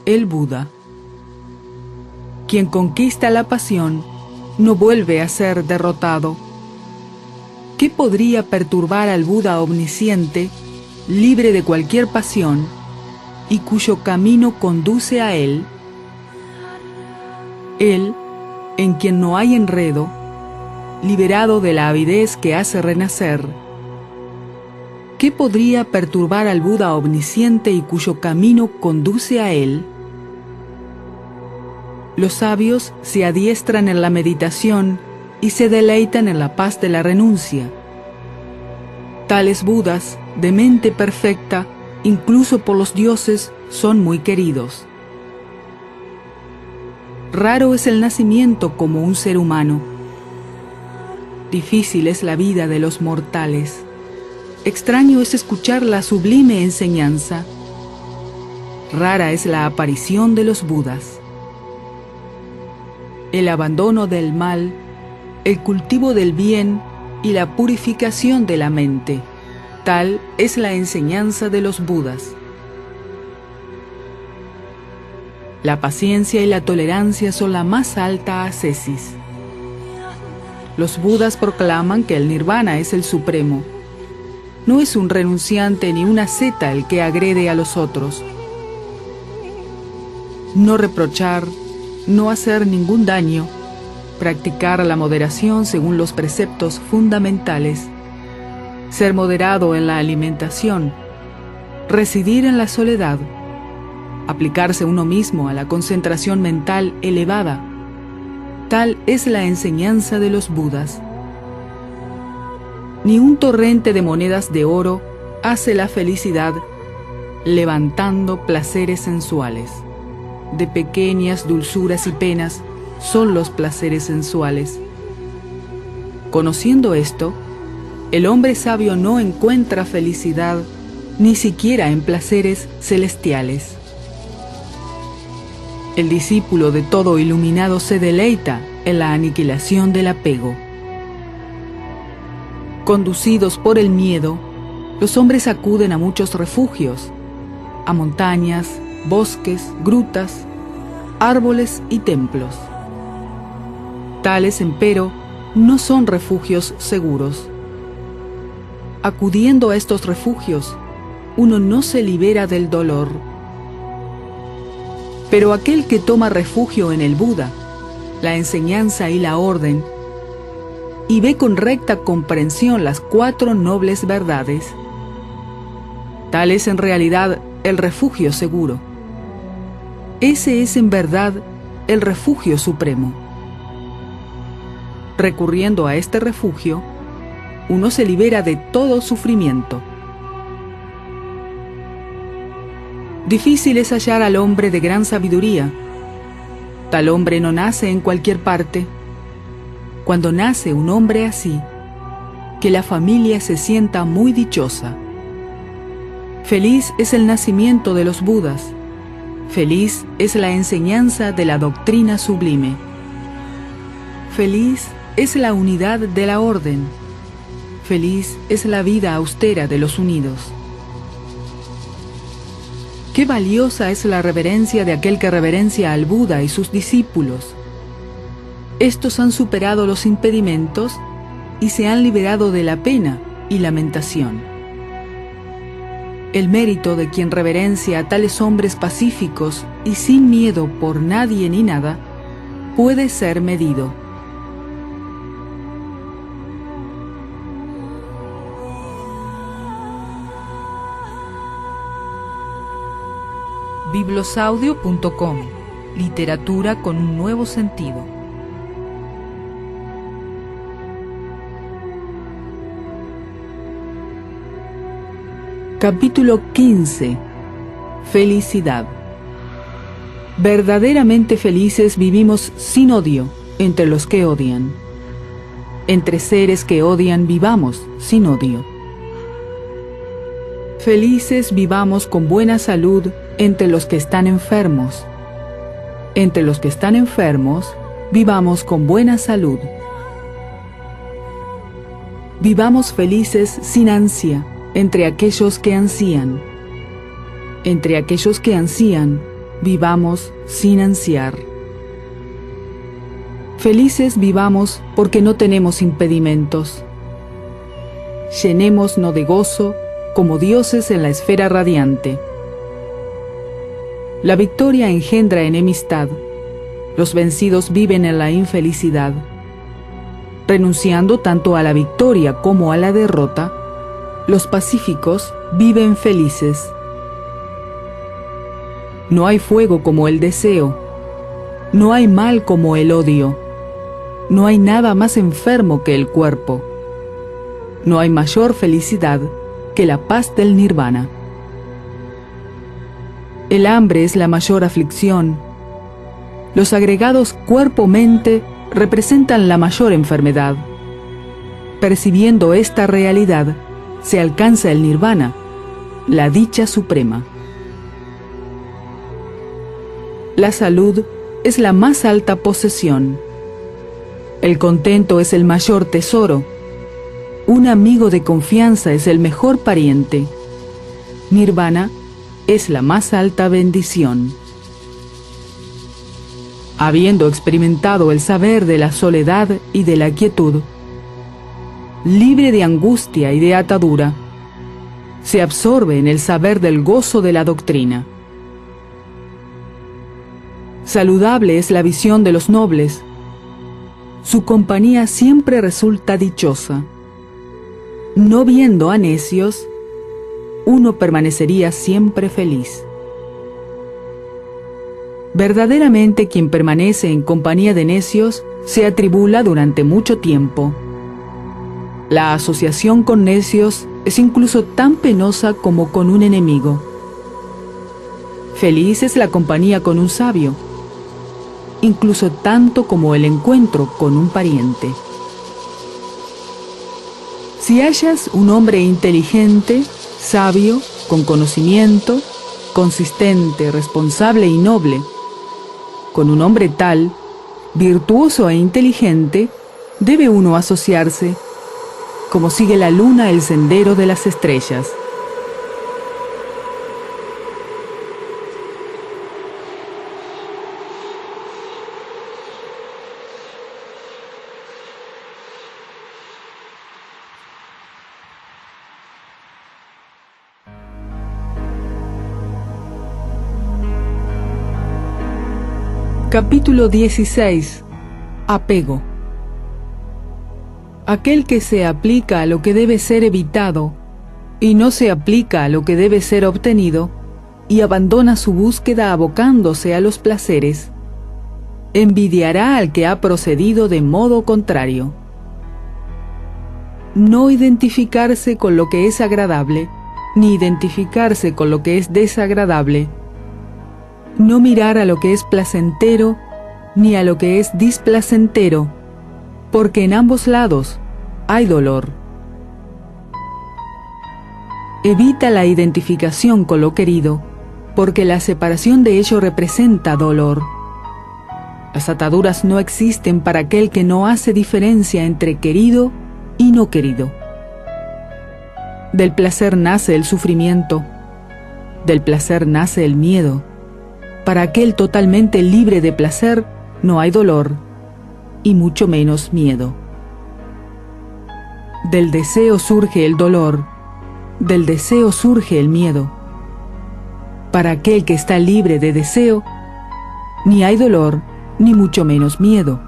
El Buda. Quien conquista la pasión no vuelve a ser derrotado. ¿Qué podría perturbar al Buda omnisciente, libre de cualquier pasión, y cuyo camino conduce a él? Él, en quien no hay enredo, liberado de la avidez que hace renacer. ¿Qué podría perturbar al Buda omnisciente y cuyo camino conduce a él? Los sabios se adiestran en la meditación y se deleitan en la paz de la renuncia. Tales Budas, de mente perfecta, incluso por los dioses, son muy queridos. Raro es el nacimiento como un ser humano. Difícil es la vida de los mortales. Extraño es escuchar la sublime enseñanza. Rara es la aparición de los Budas. El abandono del mal, el cultivo del bien y la purificación de la mente, tal es la enseñanza de los Budas. La paciencia y la tolerancia son la más alta ascesis. Los Budas proclaman que el nirvana es el supremo. No es un renunciante ni una asceta el que agrede a los otros. No reprochar, no hacer ningún daño, practicar la moderación según los preceptos fundamentales, ser moderado en la alimentación, residir en la soledad, aplicarse uno mismo a la concentración mental elevada. Tal es la enseñanza de los Budas. Ni un torrente de monedas de oro hace la felicidad, levantando placeres sensuales. de pequeñas dulzuras y penas son los placeres sensuales. Conociendo esto, el hombre sabio no encuentra felicidad ni siquiera en placeres celestiales. El discípulo de todo iluminado se deleita en la aniquilación del apego. Conducidos por el miedo, los hombres acuden a muchos refugios, a montañas, bosques, grutas, árboles y templos. Tales, empero, no son refugios seguros. Acudiendo a estos refugios, uno no se libera del dolor. Pero aquel que toma refugio en el Buda, la enseñanza y la orden, y ve con recta comprensión las 4 nobles verdades, tal es en realidad el refugio seguro. Ese es en verdad el refugio supremo. Recurriendo a este refugio, uno se libera de todo sufrimiento. Difícil es hallar al hombre de gran sabiduría. Tal hombre no nace en cualquier parte. Cuando nace un hombre así, que la familia se sienta muy dichosa. Feliz es el nacimiento de los Budas. Feliz es la enseñanza de la doctrina sublime. Feliz es la unidad de la orden. Feliz es la vida austera de los unidos. Qué valiosa es la reverencia de aquel que reverencia al Buda y sus discípulos. Estos han superado los impedimentos y se han liberado de la pena y lamentación. El mérito de quien reverencia a tales hombres pacíficos y sin miedo por nadie ni nada puede ser medido. Biblosaudio.com. Literatura con un nuevo sentido. Capítulo 15. Felicidad. Verdaderamente felices vivimos sin odio entre los que odian. Entre seres que odian vivamos sin odio. Felices vivamos con buena salud entre los que están enfermos. Entre los que están enfermos, vivamos con buena salud. Vivamos felices sin ansia entre aquellos que ansían. Entre aquellos que ansían, vivamos sin ansiar. Felices vivamos porque no tenemos impedimentos. Llenémonos de gozo como dioses en la esfera radiante. La victoria engendra enemistad. Los vencidos viven en la infelicidad. Renunciando tanto a la victoria como a la derrota, los pacíficos viven felices. No hay fuego como el deseo. No hay mal como el odio. No hay nada más enfermo que el cuerpo. No hay mayor felicidad que la paz del nirvana. El hambre es la mayor aflicción. Los agregados cuerpo-mente representan la mayor enfermedad. Percibiendo esta realidad, se alcanza el nirvana, la dicha suprema. La salud es la más alta posesión. El contento es el mayor tesoro. Un amigo de confianza es el mejor pariente. Nirvana es la más alta bendición. Habiendo experimentado el saber de la soledad y de la quietud, libre de angustia y de atadura, se absorbe en el saber del gozo de la doctrina. Saludable es la visión de los nobles. Su compañía siempre resulta dichosa. No viendo a necios, uno permanecería siempre feliz. Verdaderamente quien permanece en compañía de necios se atribula durante mucho tiempo. La asociación con necios es incluso tan penosa como con un enemigo. Feliz es la compañía con un sabio, incluso tanto como el encuentro con un pariente. Si hallas un hombre inteligente, sabio, con conocimiento, consistente, responsable y noble, con un hombre tal, virtuoso e inteligente, debe uno asociarse, como sigue la luna el sendero de las estrellas. Capítulo 16. Apego. Aquel que se aplica a lo que debe ser evitado y no se aplica a lo que debe ser obtenido y abandona su búsqueda abocándose a los placeres, envidiará al que ha procedido de modo contrario. No identificarse con lo que es agradable, ni identificarse con lo que es desagradable. No mirar a lo que es placentero, ni a lo que es displacentero, porque en ambos lados hay dolor. Evita la identificación con lo querido, porque la separación de ello representa dolor. Las ataduras no existen para aquel que no hace diferencia entre querido y no querido. Del placer nace el sufrimiento, del placer nace el miedo. Para aquel totalmente libre de placer no hay dolor, y mucho menos miedo. Del deseo surge el dolor, del deseo surge el miedo. Para aquel que está libre de deseo, ni hay dolor, ni mucho menos miedo.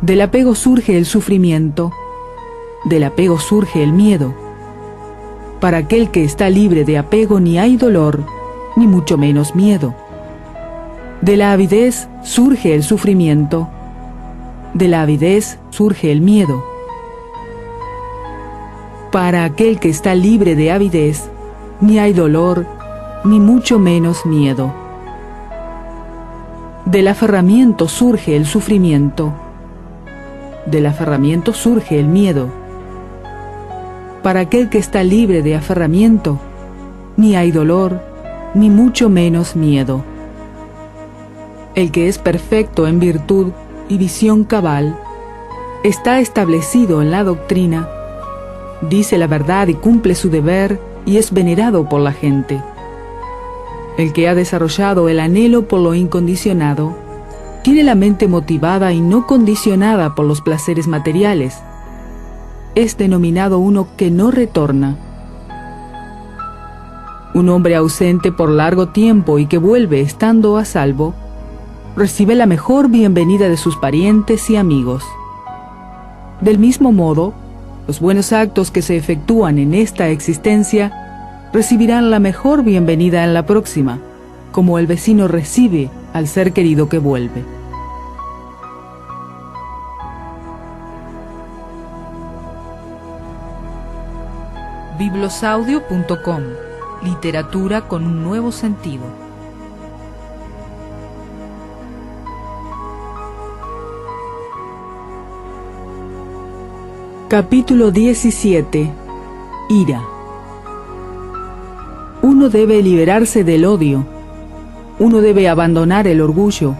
Del apego surge el sufrimiento, del apego surge el miedo. Para aquel que está libre de apego ni hay dolor, ni mucho menos miedo. De la avidez surge el sufrimiento, de la avidez surge el miedo. Para aquel que está libre de avidez, ni hay dolor, ni mucho menos miedo. Del aferramiento surge el sufrimiento, del aferramiento surge el miedo. Para aquel que está libre de aferramiento, ni hay dolor, ni mucho menos miedo. El que es perfecto en virtud y visión cabal, está establecido en la doctrina, dice la verdad y cumple su deber y es venerado por la gente. El que ha desarrollado el anhelo por lo incondicionado, tiene la mente motivada y no condicionada por los placeres materiales. Es denominado uno que no retorna. Un hombre ausente por largo tiempo y que vuelve estando a salvo, recibe la mejor bienvenida de sus parientes y amigos. Del mismo modo, los buenos actos que se efectúan en esta existencia recibirán la mejor bienvenida en la próxima, como el vecino recibe al ser querido que vuelve. Biblosaudio.com. Literatura con un nuevo sentido. Capítulo 17. Ira. Uno debe liberarse del odio. Uno debe abandonar el orgullo.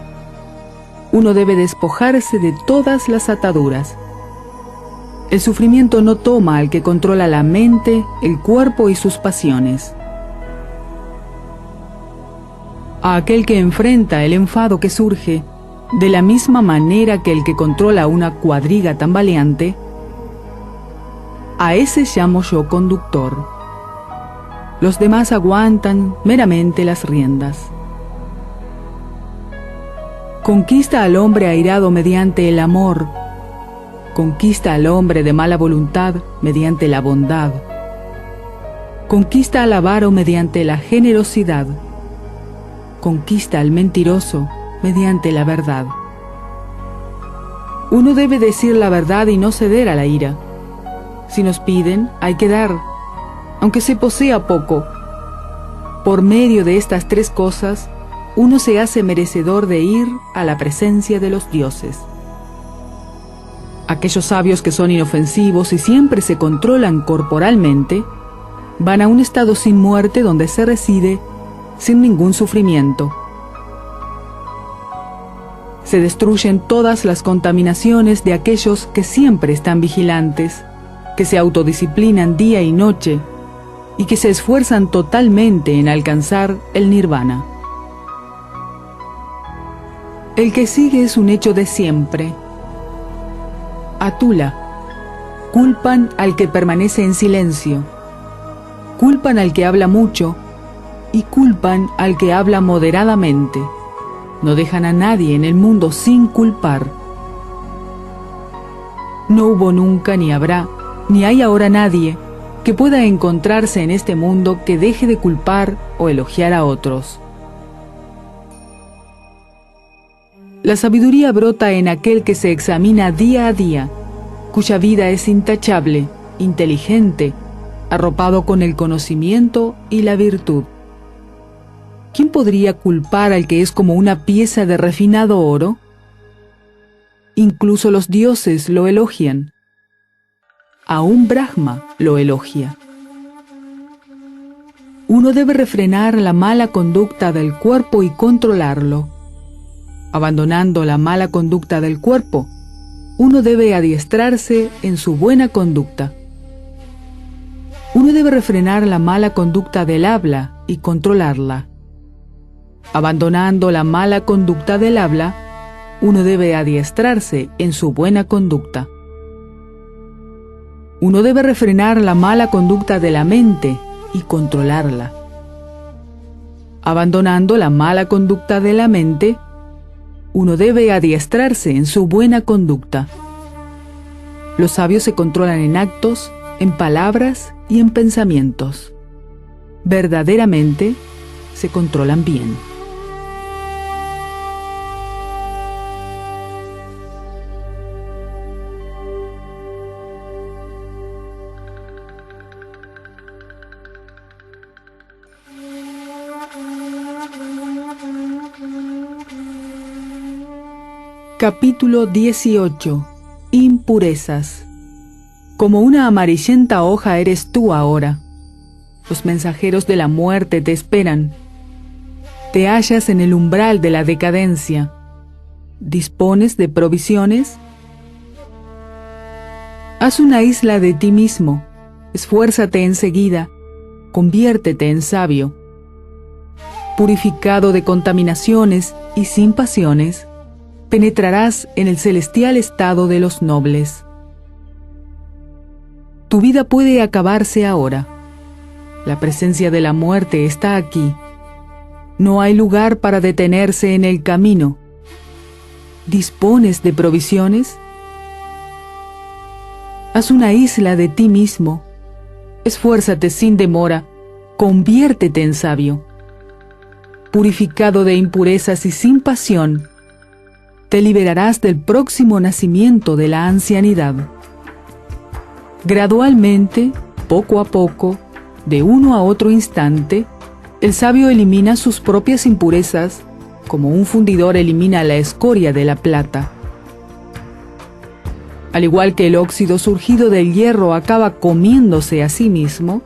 Uno debe despojarse de todas las ataduras. El sufrimiento no toma al que controla la mente, el cuerpo y sus pasiones. A aquel que enfrenta el enfado que surge, de la misma manera que el que controla una cuadriga tambaleante, a ese llamo yo conductor. Los demás aguantan meramente las riendas. Conquista al hombre airado mediante el amor. Conquista al hombre de mala voluntad mediante la bondad. Conquista al avaro mediante la generosidad. Conquista al mentiroso mediante la verdad. Uno debe decir la verdad y no ceder a la ira. Si nos piden, hay que dar, aunque se posea poco. Por medio de estas tres cosas, uno se hace merecedor de ir a la presencia de los dioses. Aquellos sabios que son inofensivos y siempre se controlan corporalmente, van a un estado sin muerte donde se reside sin ningún sufrimiento. Se destruyen todas las contaminaciones de aquellos que siempre están vigilantes, que se autodisciplinan día y noche y que se esfuerzan totalmente en alcanzar el nirvana. El que sigue es un hecho de siempre. Atula. Culpan al que permanece en silencio. Culpan al que habla mucho y culpan al que habla moderadamente. No dejan a nadie en el mundo sin culpar. No hubo nunca, ni habrá, ni hay ahora nadie que pueda encontrarse en este mundo que deje de culpar o elogiar a otros. La sabiduría brota en aquel que se examina día a día, cuya vida es intachable, inteligente, arropado con el conocimiento y la virtud. ¿Quién podría culpar al que es como una pieza de refinado oro? Incluso los dioses lo elogian. Aún Brahma lo elogia. Uno debe refrenar la mala conducta del cuerpo y controlarlo. Abandonando la mala conducta del cuerpo, uno debe adiestrarse en su buena conducta. Uno debe refrenar la mala conducta del habla y controlarla. Abandonando la mala conducta del habla, uno debe adiestrarse en su buena conducta. Uno debe refrenar la mala conducta de la mente y controlarla. Abandonando la mala conducta de la mente, uno debe adiestrarse en su buena conducta. Los sabios se controlan en actos, en palabras y en pensamientos. Verdaderamente se controlan bien. Capítulo 18. Impurezas. Como una amarillenta hoja eres tú ahora. Los mensajeros de la muerte te esperan. Te hallas en el umbral de la decadencia. ¿Dispones de provisiones? Haz una isla de ti mismo. Esfuérzate enseguida. Conviértete en sabio. Purificado de contaminaciones y sin pasiones, penetrarás en el celestial estado de los nobles. Tu vida puede acabarse ahora. La presencia de la muerte está aquí. No hay lugar para detenerse en el camino. ¿Dispones de provisiones? Haz una isla de ti mismo. Esfuérzate sin demora. Conviértete en sabio. Purificado de impurezas y sin pasión, te liberarás del próximo nacimiento de la ancianidad. Gradualmente, poco a poco, de uno a otro instante, el sabio elimina sus propias impurezas como un fundidor elimina la escoria de la plata. Al igual que el óxido surgido del hierro acaba comiéndose a sí mismo,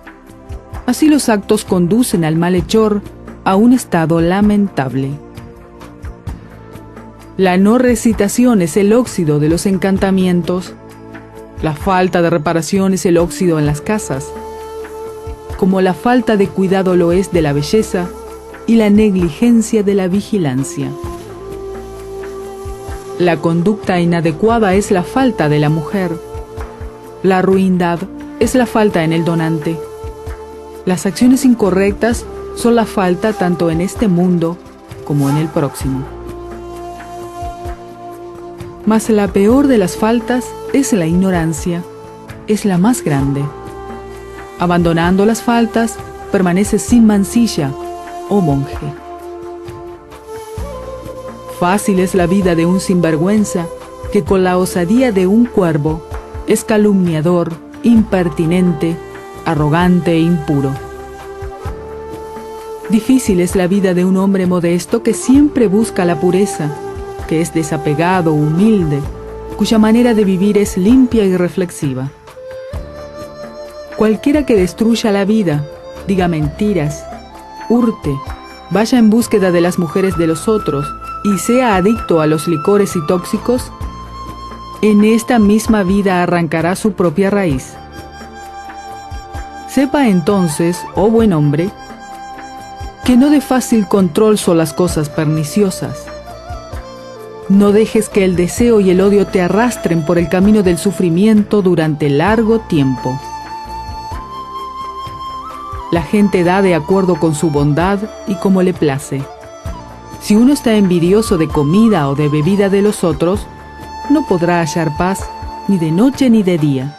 así los actos conducen al malhechor a un estado lamentable. La no recitación es el óxido de los encantamientos. La falta de reparación es el óxido en las casas, como la falta de cuidado lo es de la belleza y la negligencia de la vigilancia. La conducta inadecuada es la falta de la mujer. La ruindad es la falta en el donante. Las acciones incorrectas son la falta tanto en este mundo como en el próximo. Mas la peor de las faltas es la ignorancia, es la más grande. Abandonando las faltas, permaneces sin mancilla, oh monje. Fácil es la vida de un sinvergüenza que con la osadía de un cuervo es calumniador, impertinente, arrogante e impuro. Difícil es la vida de un hombre modesto que siempre busca la pureza, que es desapegado, humilde, cuya manera de vivir es limpia y reflexiva. Cualquiera que destruya la vida, diga mentiras, hurte, vaya en búsqueda de las mujeres de los otros y sea adicto a los licores y tóxicos, en esta misma vida arrancará su propia raíz. Sepa entonces, oh buen hombre, que no de fácil control son las cosas perniciosas. No dejes que el deseo y el odio te arrastren por el camino del sufrimiento durante largo tiempo. La gente da de acuerdo con su bondad y como le place. Si uno está envidioso de comida o de bebida de los otros, no podrá hallar paz ni de noche ni de día.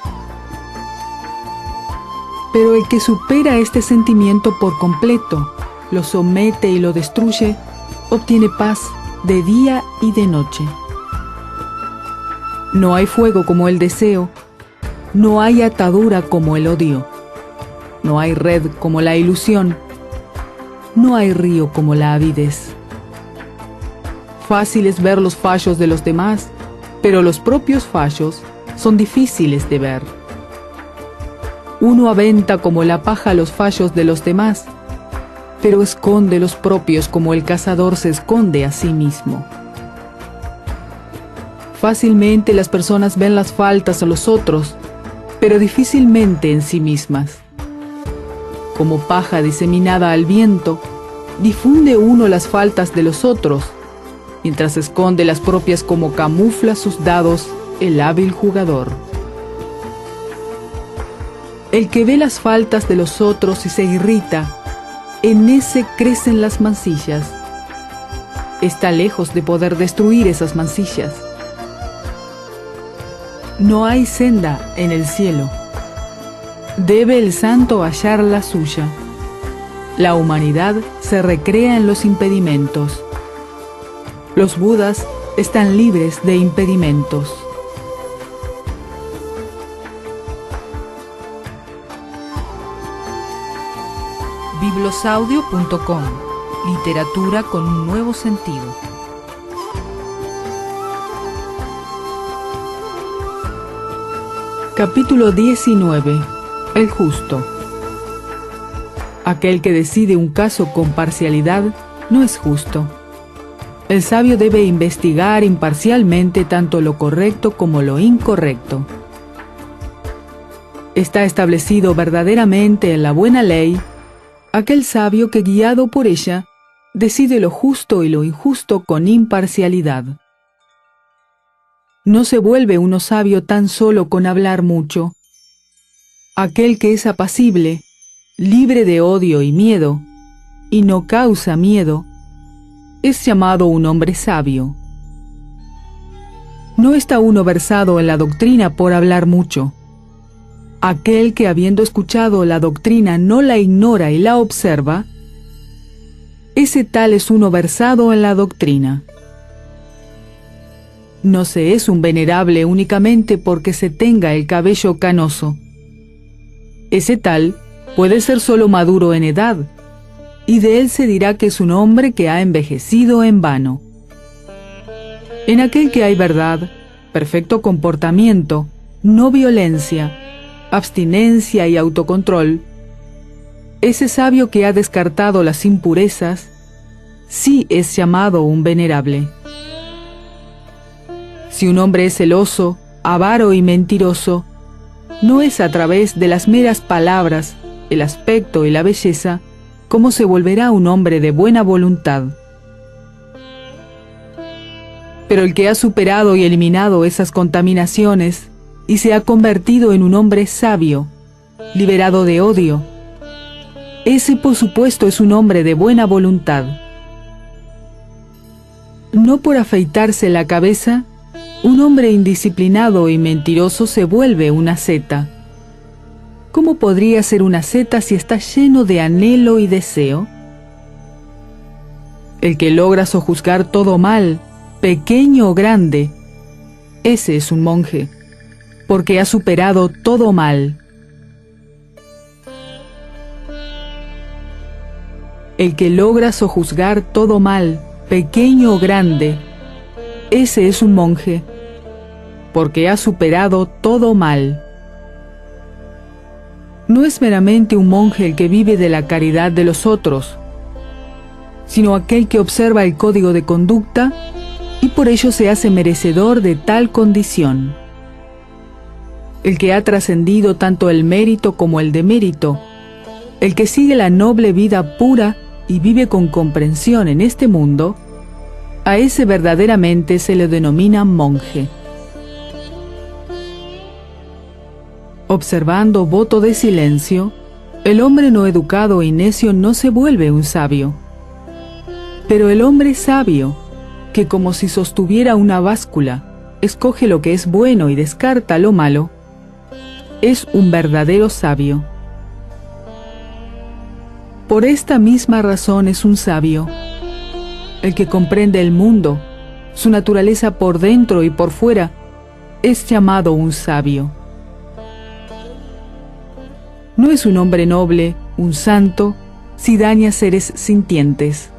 Pero el que supera este sentimiento por completo, lo somete y lo destruye, obtiene paz de día y de noche. No hay fuego como el deseo, no hay atadura como el odio, no hay red como la ilusión, no hay río como la avidez. Fácil es ver los fallos de los demás, pero los propios fallos son difíciles de ver. Uno aventa como la paja los fallos de los demás, pero esconde los propios como el cazador se esconde a sí mismo. Fácilmente las personas ven las faltas a los otros, pero difícilmente en sí mismas. Como paja diseminada al viento, difunde uno las faltas de los otros, mientras esconde las propias como camufla sus dados el hábil jugador. El que ve las faltas de los otros y se irrita, en ese crecen las mancillas. Está lejos de poder destruir esas mancillas. No hay senda en el cielo. Debe el santo hallar la suya. La humanidad se recrea en los impedimentos. Los budas están libres de impedimentos. Biblosaudio.com. Literatura con un nuevo sentido. Capítulo 19. El justo. Aquel que decide un caso con parcialidad no es justo. El sabio debe investigar imparcialmente tanto lo correcto como lo incorrecto. Está establecido verdaderamente en la buena ley aquel sabio que, guiado por ella, decide lo justo y lo injusto con imparcialidad. No se vuelve uno sabio tan solo con hablar mucho. Aquel que es apacible, libre de odio y miedo, y no causa miedo, es llamado un hombre sabio. No está uno versado en la doctrina por hablar mucho. Aquel que, habiendo escuchado la doctrina, no la ignora y la observa, ese tal es uno versado en la doctrina. No se es un venerable únicamente porque se tenga el cabello canoso. Ese tal puede ser solo maduro en edad, y de él se dirá que es un hombre que ha envejecido en vano. En aquel que hay verdad, perfecto comportamiento, no violencia, abstinencia y autocontrol, ese sabio que ha descartado las impurezas, sí es llamado un venerable. Si un hombre es celoso, avaro y mentiroso, no es a través de las meras palabras, el aspecto y la belleza, como se volverá un hombre de buena voluntad. Pero el que ha superado y eliminado esas contaminaciones y se ha convertido en un hombre sabio, liberado de odio, ese por supuesto es un hombre de buena voluntad. No por afeitarse la cabeza, un hombre indisciplinado y mentiroso se vuelve una asceta. ¿Cómo podría ser una asceta si está lleno de anhelo y deseo? El que logra sojuzgar todo mal, pequeño o grande, ese es un monje, porque ha superado todo mal. El que logra sojuzgar todo mal, pequeño o grande, ese es un monje, porque ha superado todo mal. No es meramente un monje el que vive de la caridad de los otros, sino aquel que observa el código de conducta y por ello se hace merecedor de tal condición. El que ha trascendido tanto el mérito como el demérito, el que sigue la noble vida pura y vive con comprensión en este mundo, a ese verdaderamente se le denomina monje. Observando voto de silencio, el hombre no educado y necio no se vuelve un sabio. Pero el hombre sabio, que como si sostuviera una báscula, escoge lo que es bueno y descarta lo malo, es un verdadero sabio. Por esta misma razón es un sabio, el que comprende el mundo, su naturaleza por dentro y por fuera, es llamado un sabio. No es un hombre noble, un santo, si daña seres sintientes.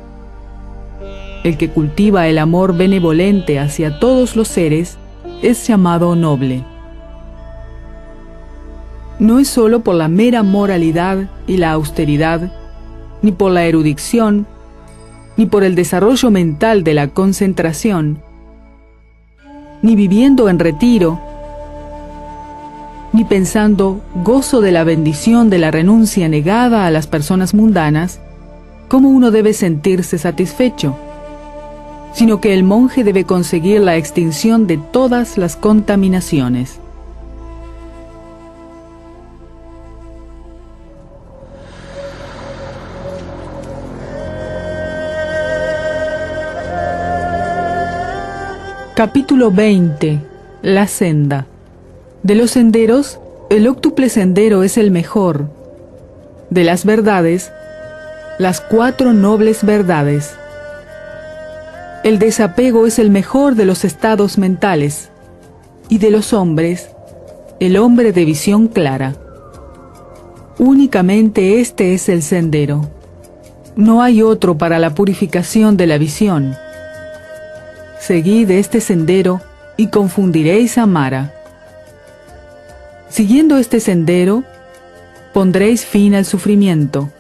El que cultiva el amor benevolente hacia todos los seres es llamado noble. No es sólo por la mera moralidad y la austeridad, ni por la erudición, ni por el desarrollo mental de la concentración, ni viviendo en retiro, ni pensando gozo de la bendición de la renuncia negada a las personas mundanas, cómo uno debe sentirse satisfecho, sino que el monje debe conseguir la extinción de todas las contaminaciones. Capítulo 20. La senda. De los senderos, el óctuple sendero es el mejor. De las verdades, las 4 nobles verdades. El desapego es el mejor de los estados mentales, y de los hombres, el hombre de visión clara. Únicamente este es el sendero. No hay otro para la purificación de la visión. Seguid este sendero y confundiréis a Mara. Siguiendo este sendero, pondréis fin al sufrimiento.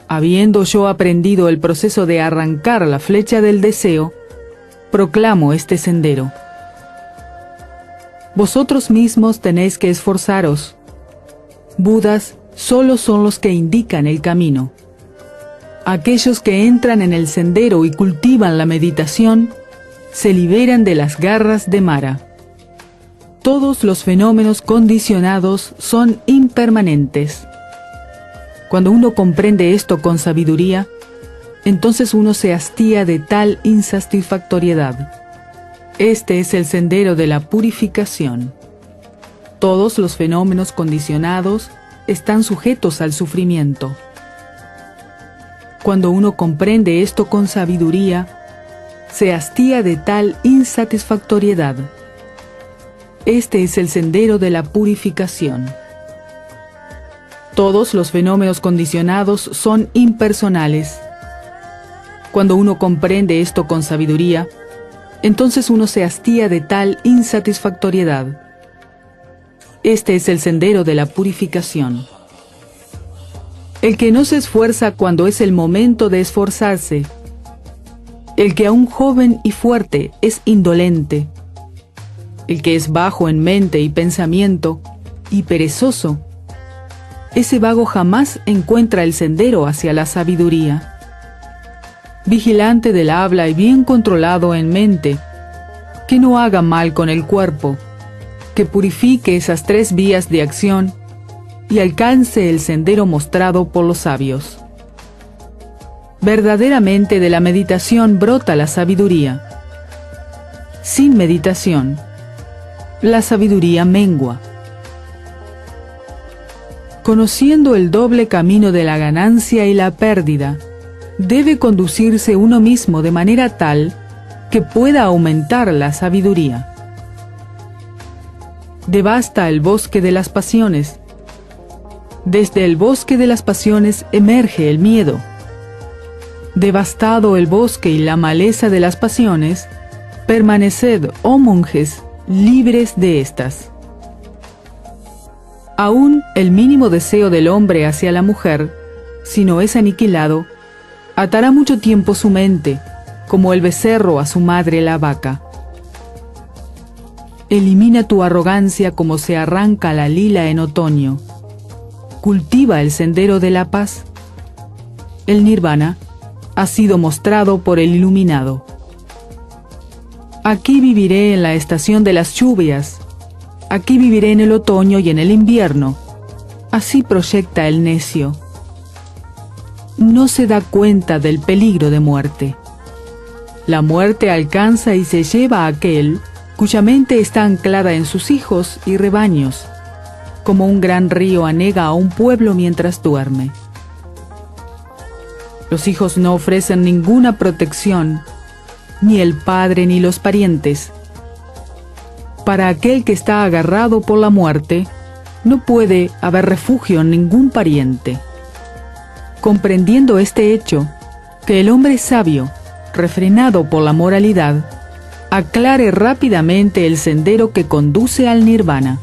Habiendo yo aprendido el proceso de arrancar la flecha del deseo, proclamo este sendero. Vosotros mismos tenéis que esforzaros. Budas solo son los que indican el camino. Aquellos que entran en el sendero y cultivan la meditación, se liberan de las garras de Mara. Todos los fenómenos condicionados son impermanentes. Cuando uno comprende esto con sabiduría, entonces uno se hastía de tal insatisfactoriedad. Este es el sendero de la purificación. Todos los fenómenos condicionados están sujetos al sufrimiento. Cuando uno comprende esto con sabiduría, se hastía de tal insatisfactoriedad. Este es el sendero de la purificación. Todos los fenómenos condicionados son impersonales. Cuando uno comprende esto con sabiduría, entonces uno se hastía de tal insatisfactoriedad. Este es el sendero de la purificación. El que no se esfuerza cuando es el momento de esforzarse, el que aún joven y fuerte es indolente, el que es bajo en mente y pensamiento y perezoso, ese vago jamás encuentra el sendero hacia la sabiduría. Vigilante del habla y bien controlado en mente, que no haga mal con el cuerpo, que purifique esas 3 vías de acción y alcance el sendero mostrado por los sabios. Verdaderamente de la meditación brota la sabiduría. Sin meditación, la sabiduría mengua. Conociendo el doble camino de la ganancia y la pérdida, debe conducirse uno mismo de manera tal que pueda aumentar la sabiduría. Devasta el bosque de las pasiones. Desde el bosque de las pasiones emerge el miedo. Devastado el bosque y la maleza de las pasiones, permaneced, oh monjes, libres de éstas. Aún el mínimo deseo del hombre hacia la mujer, si no es aniquilado, atará mucho tiempo su mente, como el becerro a su madre la vaca. Elimina tu arrogancia como se arranca la lila en otoño. Cultiva el sendero de la paz. El nirvana ha sido mostrado por el iluminado. Aquí viviré en la estación de las lluvias. Aquí viviré en el otoño y en el invierno. Así proyecta el necio. No se da cuenta del peligro de muerte. La muerte alcanza y se lleva a aquel cuya mente está anclada en sus hijos y rebaños, como un gran río anega a un pueblo mientras duerme. Los hijos no ofrecen ninguna protección, ni el padre ni los parientes. Para aquel que está agarrado por la muerte, no puede haber refugio en ningún pariente. Comprendiendo este hecho, que el hombre sabio, refrenado por la moralidad, aclare rápidamente el sendero que conduce al nirvana.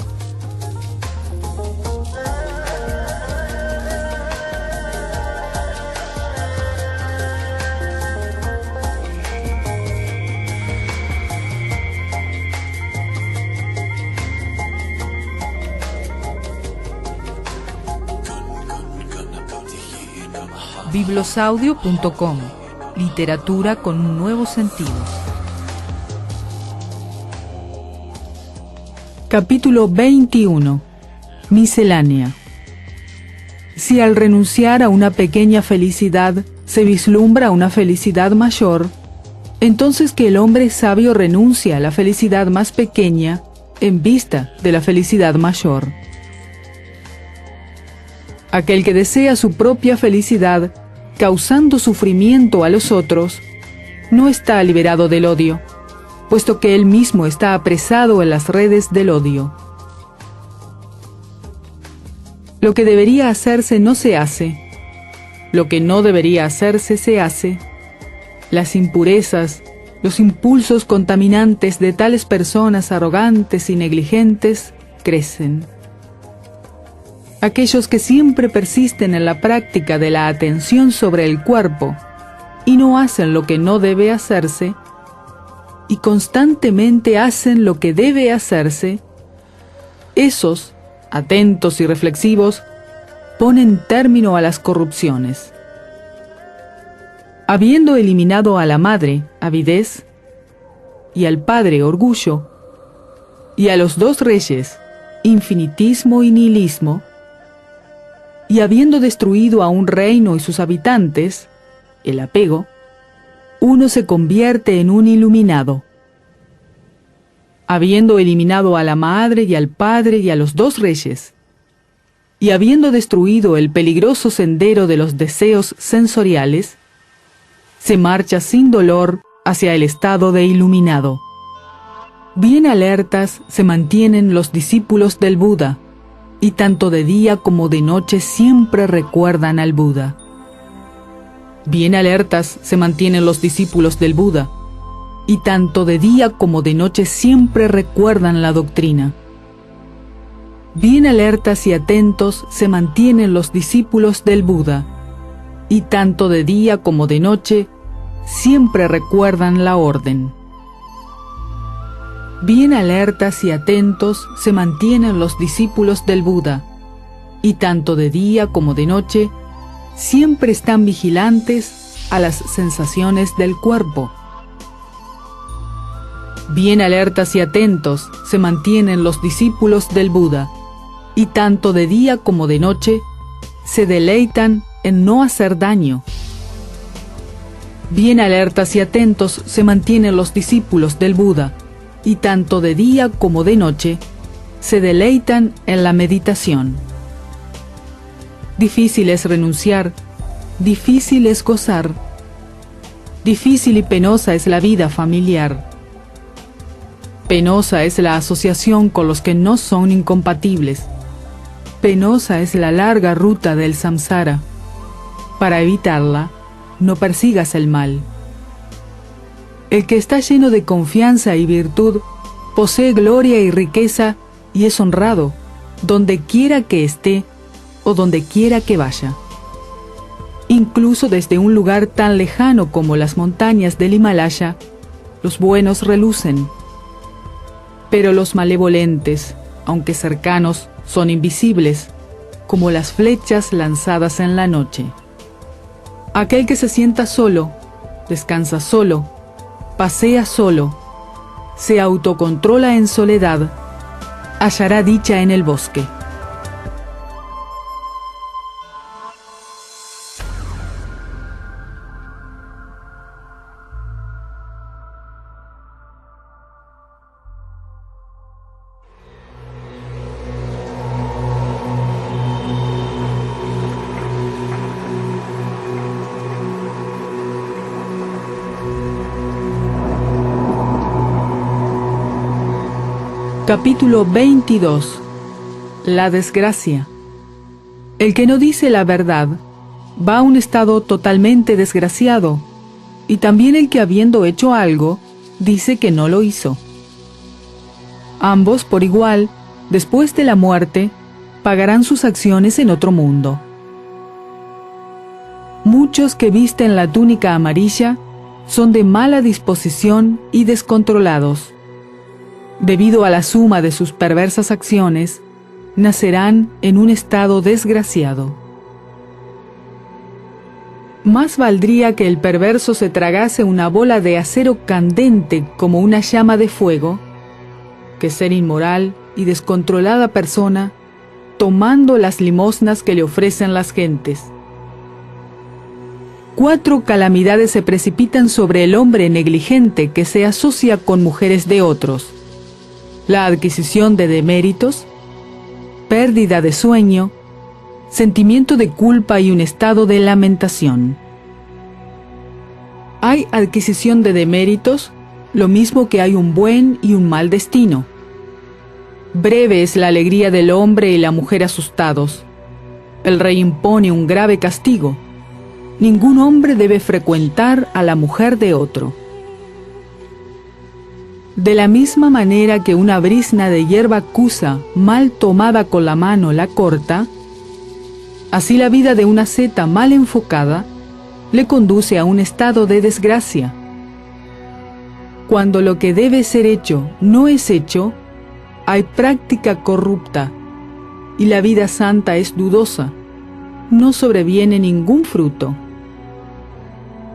Biblosaudio.com. Literatura con un nuevo sentido. Capítulo 21. Miscelánea. Si al renunciar a una pequeña felicidad se vislumbra una felicidad mayor, entonces que el hombre sabio renuncia a la felicidad más pequeña en vista de la felicidad mayor. Aquel que desea su propia felicidad, causando sufrimiento a los otros, no está liberado del odio, puesto que él mismo está apresado en las redes del odio. Lo que debería hacerse no se hace, lo que no debería hacerse se hace. Las impurezas, los impulsos contaminantes de tales personas arrogantes y negligentes crecen. Aquellos que siempre persisten en la práctica de la atención sobre el cuerpo y no hacen lo que no debe hacerse, y constantemente hacen lo que debe hacerse, esos, atentos y reflexivos, ponen término a las corrupciones. Habiendo eliminado a la madre, avidez, y al padre, orgullo, y a los dos reyes, infinitismo y nihilismo, y habiendo destruido a un reino y sus habitantes, el apego, uno se convierte en un iluminado. Habiendo eliminado a la madre y al padre y a los dos reyes, y habiendo destruido el peligroso sendero de los deseos sensoriales, se marcha sin dolor hacia el estado de iluminado. Bien alertas se mantienen los discípulos del Buda, y tanto de día como de noche siempre recuerdan al Buda. Bien alertas se mantienen los discípulos del Buda, y tanto de día como de noche siempre recuerdan la doctrina. Bien alertas y atentos se mantienen los discípulos del Buda, y tanto de día como de noche siempre recuerdan la orden. Bien alertas y atentos se mantienen los discípulos del Buda, y tanto de día como de noche siempre están vigilantes a las sensaciones del cuerpo. Bien alertas y atentos se mantienen los discípulos del Buda, y tanto de día como de noche se deleitan en no hacer daño. Bien alertas y atentos se mantienen los discípulos del Buda, y tanto de día como de noche se deleitan en la meditación. Difícil es renunciar, difícil es gozar, difícil y penosa es la vida familiar. Penosa es la asociación con los que no son incompatibles. Penosa es la larga ruta del samsara. Para evitarla, no persigas el mal. El que está lleno de confianza y virtud posee gloria y riqueza y es honrado, donde quiera que esté o donde quiera que vaya. Incluso desde un lugar tan lejano como las montañas del Himalaya, los buenos relucen. Pero los malevolentes, aunque cercanos, son invisibles, como las flechas lanzadas en la noche. Aquel que se sienta solo, descansa solo, pasea solo, se autocontrola en soledad, hallará dicha en el bosque. Capítulo 22. La desgracia. El que no dice la verdad va a un estado totalmente desgraciado, y también el que habiendo hecho algo, dice que no lo hizo. Ambos por igual, después de la muerte, pagarán sus acciones en otro mundo. Muchos que visten la túnica amarilla son de mala disposición y descontrolados. Debido a la suma de sus perversas acciones, nacerán en un estado desgraciado. Más valdría que el perverso se tragase una bola de acero candente como una llama de fuego, que ser inmoral y descontrolada persona tomando las limosnas que le ofrecen las gentes. 4 calamidades se precipitan sobre el hombre negligente que se asocia con mujeres de otros: la adquisición de deméritos, pérdida de sueño, sentimiento de culpa y un estado de lamentación. Hay adquisición de deméritos, lo mismo que hay un buen y un mal destino. Breve es la alegría del hombre y la mujer asustados. El rey impone un grave castigo. Ningún hombre debe frecuentar a la mujer de otro. De la misma manera que una brizna de hierba acusa, mal tomada con la mano, la corta, así la vida de una seta mal enfocada le conduce a un estado de desgracia. Cuando lo que debe ser hecho no es hecho, hay práctica corrupta, y la vida santa es dudosa, no sobreviene ningún fruto.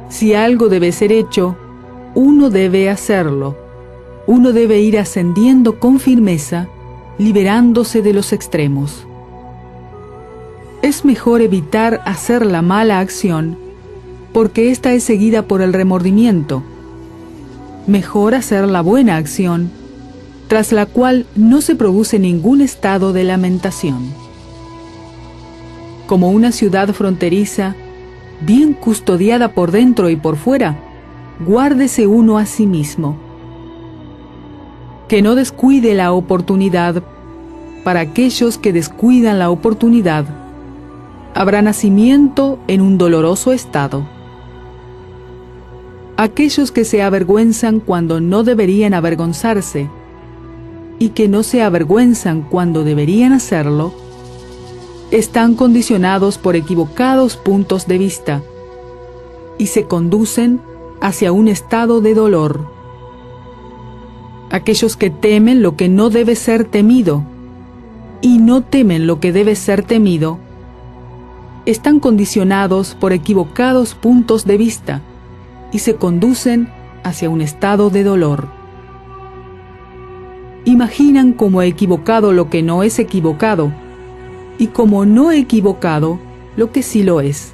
Si algo debe ser hecho, uno debe hacerlo. Uno debe ir ascendiendo con firmeza, liberándose de los extremos. Es mejor evitar hacer la mala acción, porque ésta es seguida por el remordimiento. Mejor hacer la buena acción, tras la cual no se produce ningún estado de lamentación. Como una ciudad fronteriza, bien custodiada por dentro y por fuera, guárdese uno a sí mismo. Que no descuide la oportunidad. Para aquellos que descuidan la oportunidad, habrá nacimiento en un doloroso estado. Aquellos que se avergüenzan cuando no deberían avergonzarse, y que no se avergüenzan cuando deberían hacerlo, están condicionados por equivocados puntos de vista, y se conducen hacia un estado de dolor. Aquellos que temen lo que no debe ser temido y no temen lo que debe ser temido, están condicionados por equivocados puntos de vista y se conducen hacia un estado de dolor. Imaginan como equivocado lo que no es equivocado y como no equivocado lo que sí lo es.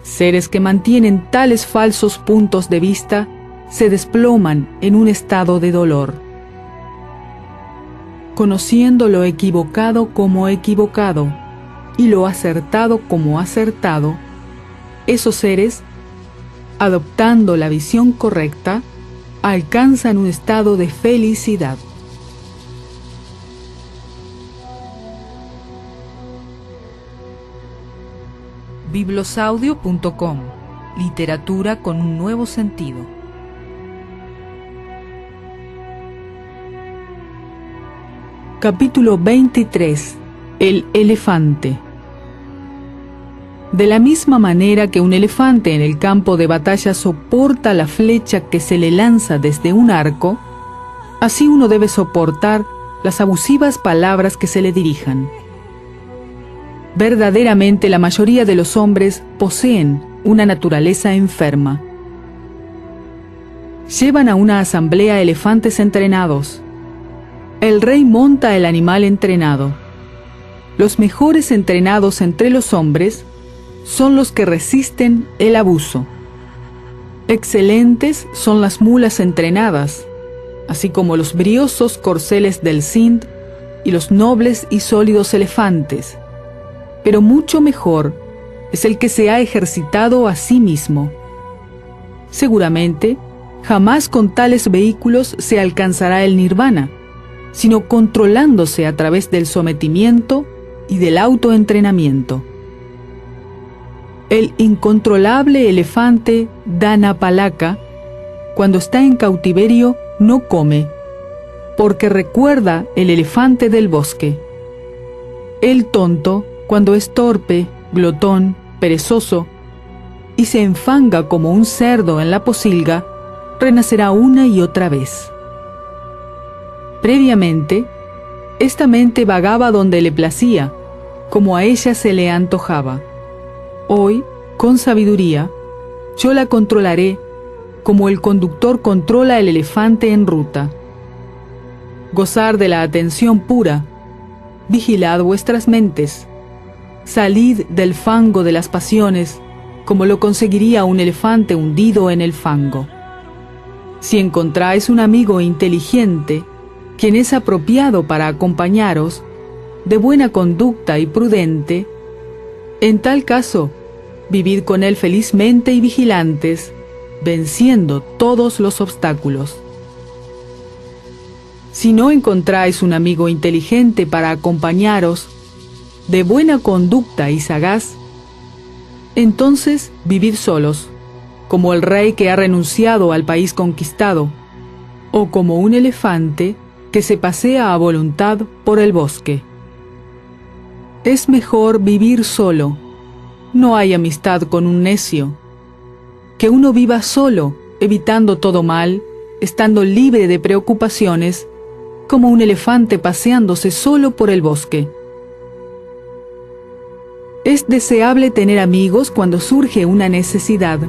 Seres que mantienen tales falsos puntos de vista se desploman en un estado de dolor. Conociendo lo equivocado como equivocado y lo acertado como acertado, esos seres, adoptando la visión correcta, alcanzan un estado de felicidad. biblosaudio.com Literatura con un nuevo sentido. Capítulo 23. El elefante. De la misma manera que un elefante en el campo de batalla soporta la flecha que se le lanza desde un arco, así uno debe soportar las abusivas palabras que se le dirijan. Verdaderamente la mayoría de los hombres poseen una naturaleza enferma. Llevan a una asamblea elefantes entrenados. El rey monta el animal entrenado. Los mejores entrenados entre los hombres son los que resisten el abuso. Excelentes son las mulas entrenadas, así como los briosos corceles del Sind y los nobles y sólidos elefantes. Pero mucho mejor es el que se ha ejercitado a sí mismo. Seguramente, jamás con tales vehículos se alcanzará el nirvana, sino controlándose a través del sometimiento y del autoentrenamiento. El incontrolable elefante Dhanapalaka, cuando está en cautiverio, no come, porque recuerda el elefante del bosque. El tonto, cuando es torpe, glotón, perezoso, y se enfanga como un cerdo en la posilga, renacerá una y otra vez. Previamente, esta mente vagaba donde le placía, como a ella se le antojaba. Hoy, con sabiduría, yo la controlaré como el conductor controla el elefante en ruta. Gozar de la atención pura, vigilad vuestras mentes, salid del fango de las pasiones, como lo conseguiría un elefante hundido en el fango. Si encontráis un amigo inteligente, quien es apropiado para acompañaros, de buena conducta y prudente, en tal caso, vivid con él felizmente y vigilantes, venciendo todos los obstáculos. Si no encontráis un amigo inteligente para acompañaros, de buena conducta y sagaz, entonces vivid solos, como el rey que ha renunciado al país conquistado, o como un elefante que se pasea a voluntad por el bosque. Es mejor vivir solo, no hay amistad con un necio, que uno viva solo, evitando todo mal, estando libre de preocupaciones, como un elefante paseándose solo por el bosque. Es deseable tener amigos cuando surge una necesidad.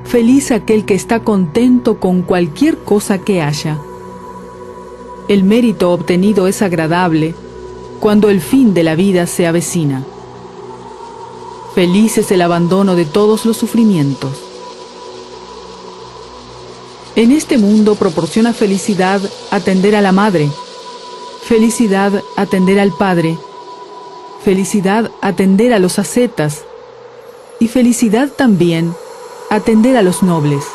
Feliz aquel que está contento con cualquier cosa que haya. El mérito obtenido es agradable cuando el fin de la vida se avecina. Feliz es el abandono de todos los sufrimientos. En este mundo proporciona felicidad atender a la madre, felicidad atender al padre, felicidad atender a los ascetas y felicidad también atender a los nobles.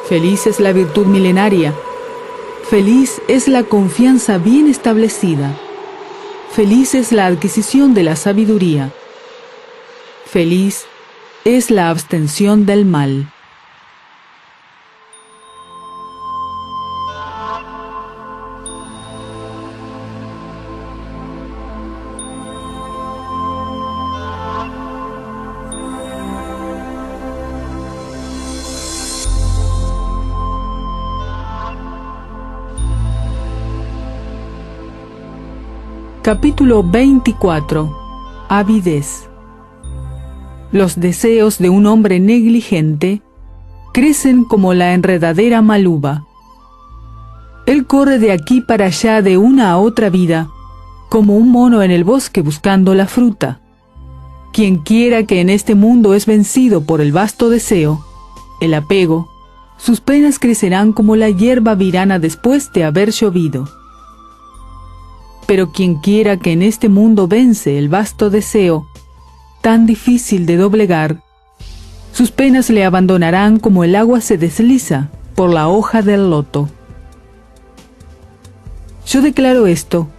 Feliz es la virtud milenaria, feliz es la confianza bien establecida, feliz es la adquisición de la sabiduría, feliz es la abstención del mal. Capítulo 24. Avidez. Los deseos de un hombre negligente crecen como la enredadera maluba. Él corre de aquí para allá de una a otra vida, como un mono en el bosque buscando la fruta. Quien quiera que en este mundo es vencido por el vasto deseo, el apego, sus penas crecerán como la hierba virana después de haber llovido. Pero quien quiera que en este mundo vence el vasto deseo, tan difícil de doblegar, sus penas le abandonarán como el agua se desliza por la hoja del loto. Yo declaro esto: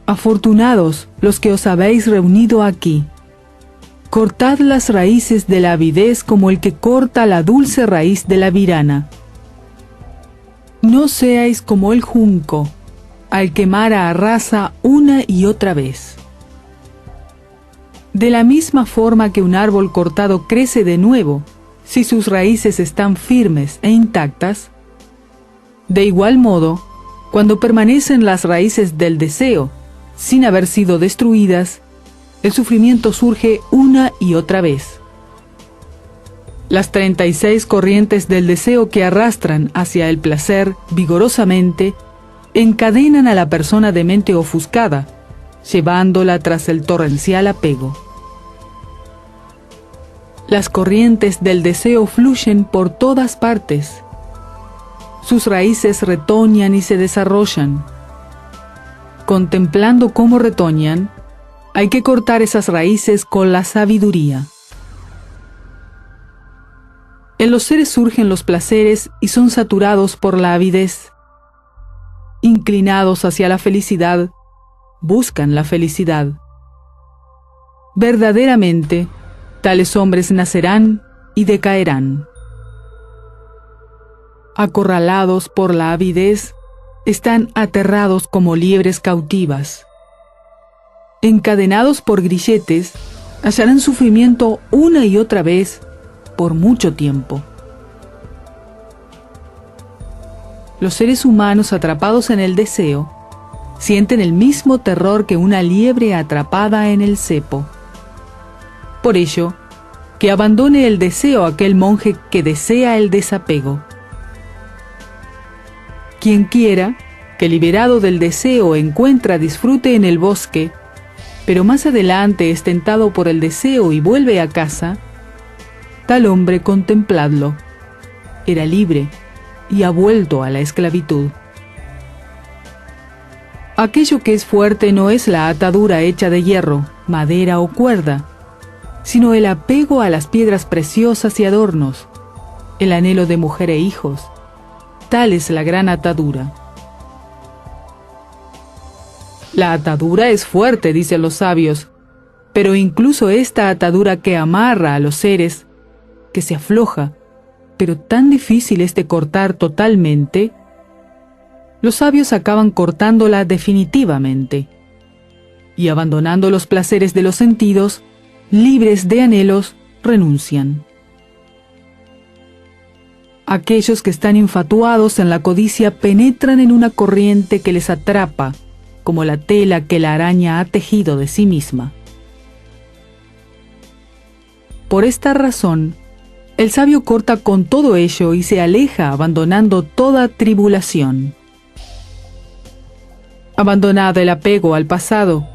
afortunados los que os habéis reunido aquí. Cortad las raíces de la avidez como el que corta la dulce raíz de la virana. No seáis como el junco, al que Mara arrasa una y otra vez. De la misma forma que un árbol cortado crece de nuevo, si sus raíces están firmes e intactas, de igual modo, cuando permanecen las raíces del deseo, sin haber sido destruidas, el sufrimiento surge una y otra vez. Las 36 corrientes del deseo que arrastran hacia el placer vigorosamente encadenan a la persona de mente ofuscada, llevándola tras el torrencial apego. Las corrientes del deseo fluyen por todas partes. Sus raíces retoñan y se desarrollan. Contemplando cómo retoñan, hay que cortar esas raíces con la sabiduría. En los seres surgen los placeres y son saturados por la avidez. Inclinados hacia la felicidad, buscan la felicidad. Verdaderamente, tales hombres nacerán y decaerán. Acorralados por la avidez, están aterrados como liebres cautivas. Encadenados por grilletes, hallarán sufrimiento una y otra vez por mucho tiempo. Los seres humanos atrapados en el deseo sienten el mismo terror que una liebre atrapada en el cepo. Por ello, que abandone el deseo aquel monje que desea el desapego. Quien quiera que liberado del deseo encuentra disfrute en el bosque, pero más adelante es tentado por el deseo y vuelve a casa, tal hombre contempladlo. Era libre y ha vuelto a la esclavitud. Aquello que es fuerte no es la atadura hecha de hierro, madera o cuerda, sino el apego a las piedras preciosas y adornos, el anhelo de mujer e hijos. Tal es la gran atadura. La atadura es fuerte, dicen los sabios, pero incluso esta atadura que amarra a los seres, que se afloja, pero tan difícil es de cortar totalmente, los sabios acaban cortándola definitivamente, y abandonando los placeres de los sentidos, libres de anhelos, renuncian. Aquellos que están infatuados en la codicia penetran en una corriente que les atrapa, como la tela que la araña ha tejido de sí misma. Por esta razón, el sabio corta con todo ello y se aleja abandonando toda tribulación. Abandonad el apego al pasado,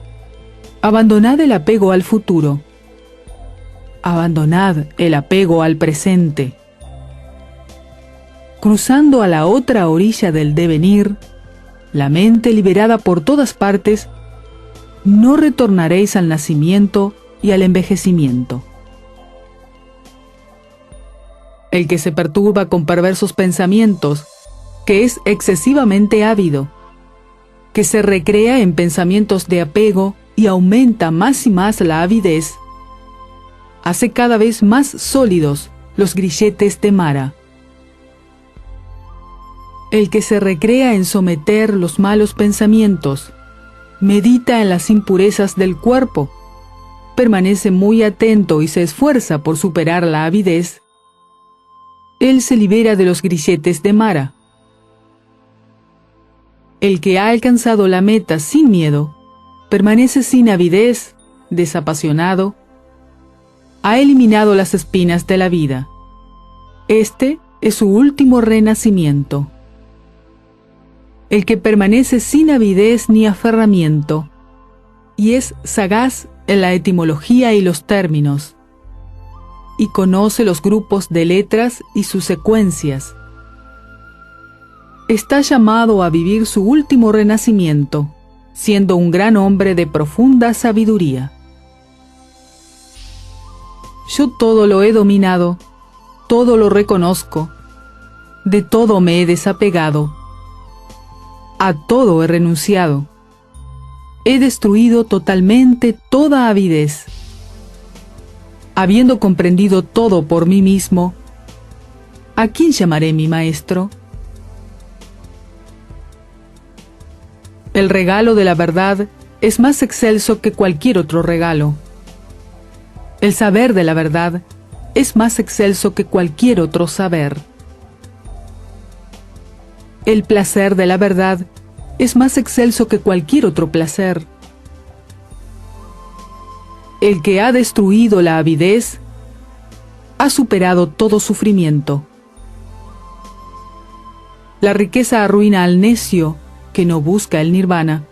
abandonad el apego al futuro, abandonad el apego al presente. Cruzando a la otra orilla del devenir, la mente liberada por todas partes, no retornaréis al nacimiento y al envejecimiento. El que se perturba con perversos pensamientos, que es excesivamente ávido, que se recrea en pensamientos de apego y aumenta más y más la avidez, hace cada vez más sólidos los grilletes de Mara. El que se recrea en someter los malos pensamientos, medita en las impurezas del cuerpo, permanece muy atento y se esfuerza por superar la avidez, él se libera de los grilletes de Mara. El que ha alcanzado la meta sin miedo, permanece sin avidez, desapasionado, ha eliminado las espinas de la vida. Este es su último renacimiento. El que permanece sin avidez ni aferramiento, y es sagaz en la etimología y los términos, y conoce los grupos de letras y sus secuencias, está llamado a vivir su último renacimiento, siendo un gran hombre de profunda sabiduría. Yo todo lo he dominado, todo lo reconozco, de todo me he desapegado, a todo he renunciado, he destruido totalmente toda avidez. habiendo comprendido todo por mí mismo, ¿a quién llamaré mi maestro? El regalo de la verdad es más excelso que cualquier otro regalo. El saber de la verdad es más excelso que cualquier otro saber. El placer de la verdad es más excelso que cualquier otro placer. El que ha destruido la avidez ha superado todo sufrimiento. La riqueza arruina al necio que no busca el nirvana.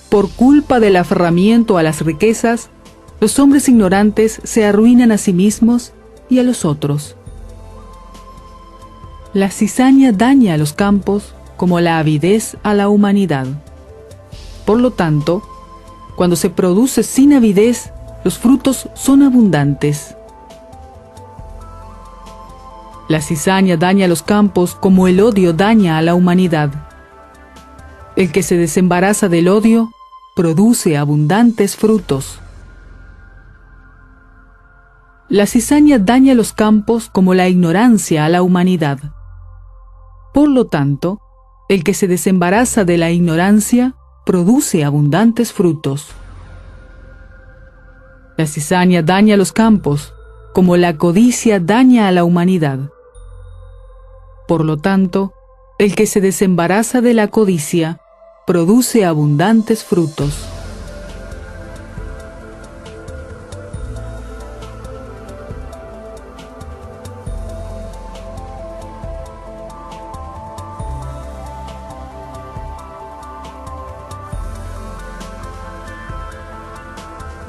Por culpa del aferramiento a las riquezas, los hombres ignorantes se arruinan a sí mismos y a los otros. La cizaña daña a los campos como la avidez a la humanidad. Por lo tanto, cuando se produce sin avidez, los frutos son abundantes. La cizaña daña a los campos como el odio daña a la humanidad. El que se desembaraza del odio produce abundantes frutos. La cizaña daña a los campos como la ignorancia a la humanidad. Por lo tanto, el que se desembaraza de la ignorancia produce abundantes frutos. La cizaña daña a los campos como la codicia daña a la humanidad. Por lo tanto, el que se desembaraza de la codicia produce abundantes frutos.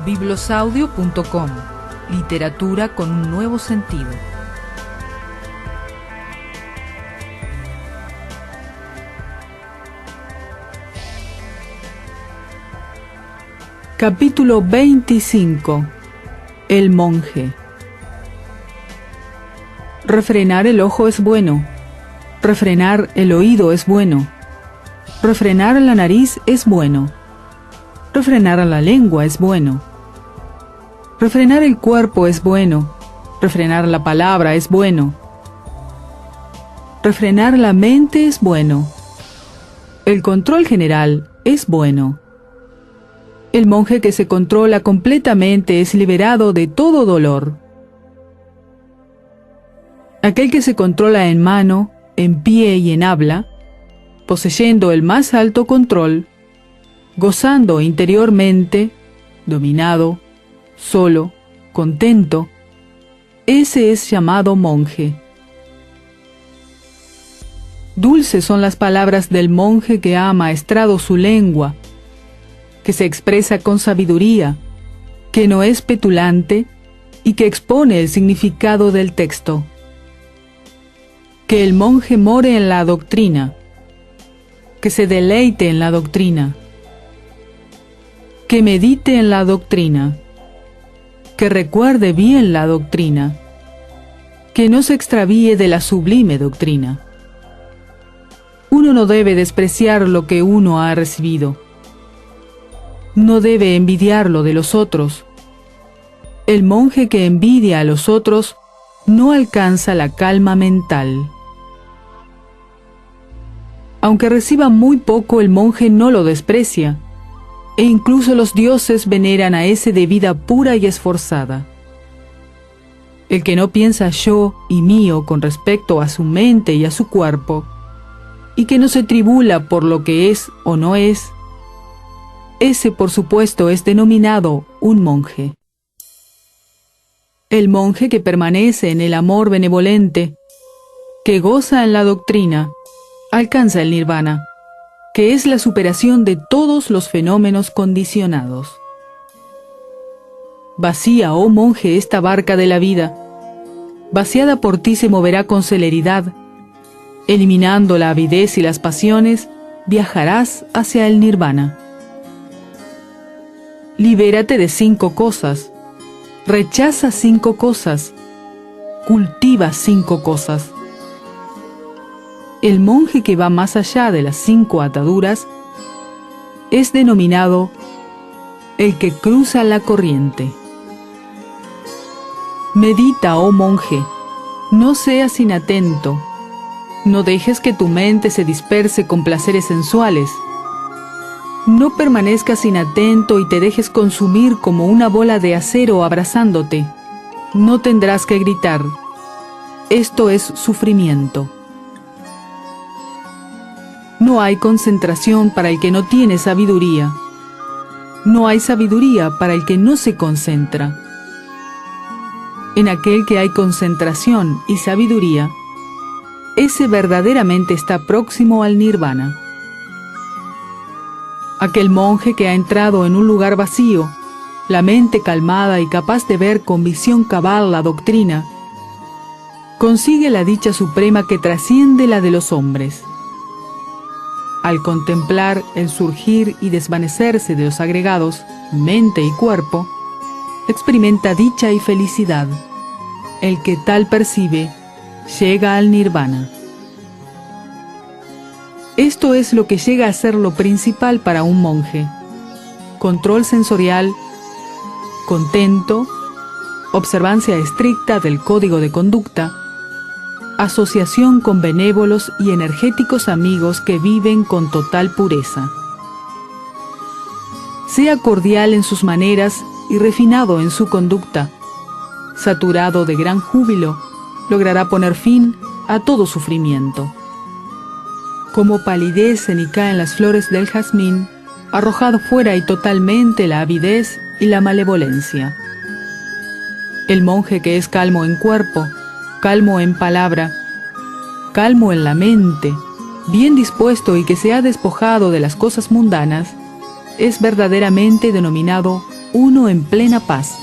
Biblosaudio.com. Literatura con un nuevo sentido. Capítulo 25. El monje. Refrenar el ojo es bueno. Refrenar el oído es bueno. Refrenar la nariz es bueno. Refrenar la lengua es bueno. Refrenar el cuerpo es bueno. Refrenar la palabra es bueno. Refrenar la mente es bueno. El control general es bueno. El monje que se controla completamente es liberado de todo dolor. Aquel que se controla en mano, en pie y en habla, poseyendo el más alto control, gozando interiormente, dominado, solo, contento, ese es llamado monje. Dulces son las palabras del monje que ha amaestrado su lengua, que se expresa con sabiduría, que no es petulante y que expone el significado del texto. Que el monje more en la doctrina, que se deleite en la doctrina, que medite en la doctrina, que recuerde bien la doctrina, que no se extravíe de la sublime doctrina. Uno no debe despreciar lo que uno ha recibido. No debe envidiar lo de los otros. El monje que envidia a los otros no alcanza la calma mental. Aunque reciba muy poco, el monje no lo desprecia, e incluso los dioses veneran a ese de vida pura y esforzada. El que no piensa yo y mío con respecto a su mente y a su cuerpo, y que no se tribula por lo que es o no es, ese por supuesto es denominado un monje. El monje que permanece en el amor benevolente, que goza en la doctrina, alcanza el nirvana, que es la superación de todos los fenómenos condicionados. Vacía, oh monje, esta barca de la vida. Vaciada por ti se moverá con celeridad. Eliminando la avidez y las pasiones, viajarás hacia el nirvana. Libérate de 5 cosas. Rechaza 5 cosas. Cultiva 5 cosas. El monje que va más allá de las 5 ataduras es denominado el que cruza la corriente. Medita, oh monje, no seas inatento, no dejes que tu mente se disperse con placeres sensuales. No permanezcas inatento y te dejes consumir como una bola de acero abrazándote. No tendrás que gritar. Esto es sufrimiento. No hay concentración para el que no tiene sabiduría. No hay sabiduría para el que no se concentra. En aquel que hay concentración y sabiduría, ese verdaderamente está próximo al nirvana. Aquel monje que ha entrado en un lugar vacío, la mente calmada y capaz de ver con visión cabal la doctrina, consigue la dicha suprema que trasciende la de los hombres. Al contemplar el surgir y desvanecerse de los agregados, mente y cuerpo, experimenta dicha y felicidad. El que tal percibe, llega al nirvana. Esto es lo que llega a ser lo principal para un monje: control sensorial, contento, observancia estricta del código de conducta, asociación con benévolos y energéticos amigos que viven con total pureza. Sea cordial en sus maneras y refinado en su conducta. Saturado de gran júbilo, logrará poner fin a todo sufrimiento. Como palidecen y caen las flores del jazmín, arrojado fuera y totalmente la avidez y la malevolencia. El monje que es calmo en cuerpo, calmo en palabra, calmo en la mente, bien dispuesto y que se ha despojado de las cosas mundanas, es verdaderamente denominado uno en plena paz.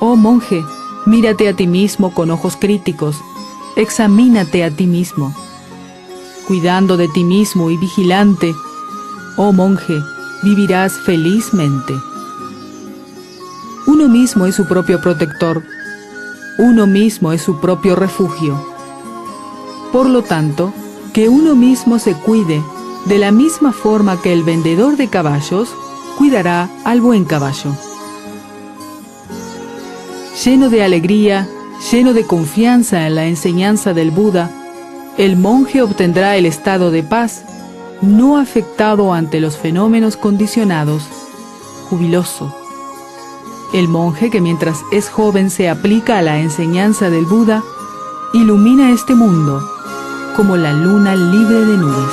Oh monje, mírate a ti mismo con ojos críticos, examínate a ti mismo. Cuidando de ti mismo y vigilante, oh monje, vivirás felizmente. Uno mismo es su propio protector, uno mismo es su propio refugio. Por lo tanto, que uno mismo se cuide de la misma forma que el vendedor de caballos cuidará al buen caballo. Lleno de alegría, lleno de confianza en la enseñanza del Buda, el monje obtendrá el estado de paz, no afectado ante los fenómenos condicionados, jubiloso. El monje que mientras es joven se aplica a la enseñanza del Buda, ilumina este mundo como la luna libre de nubes.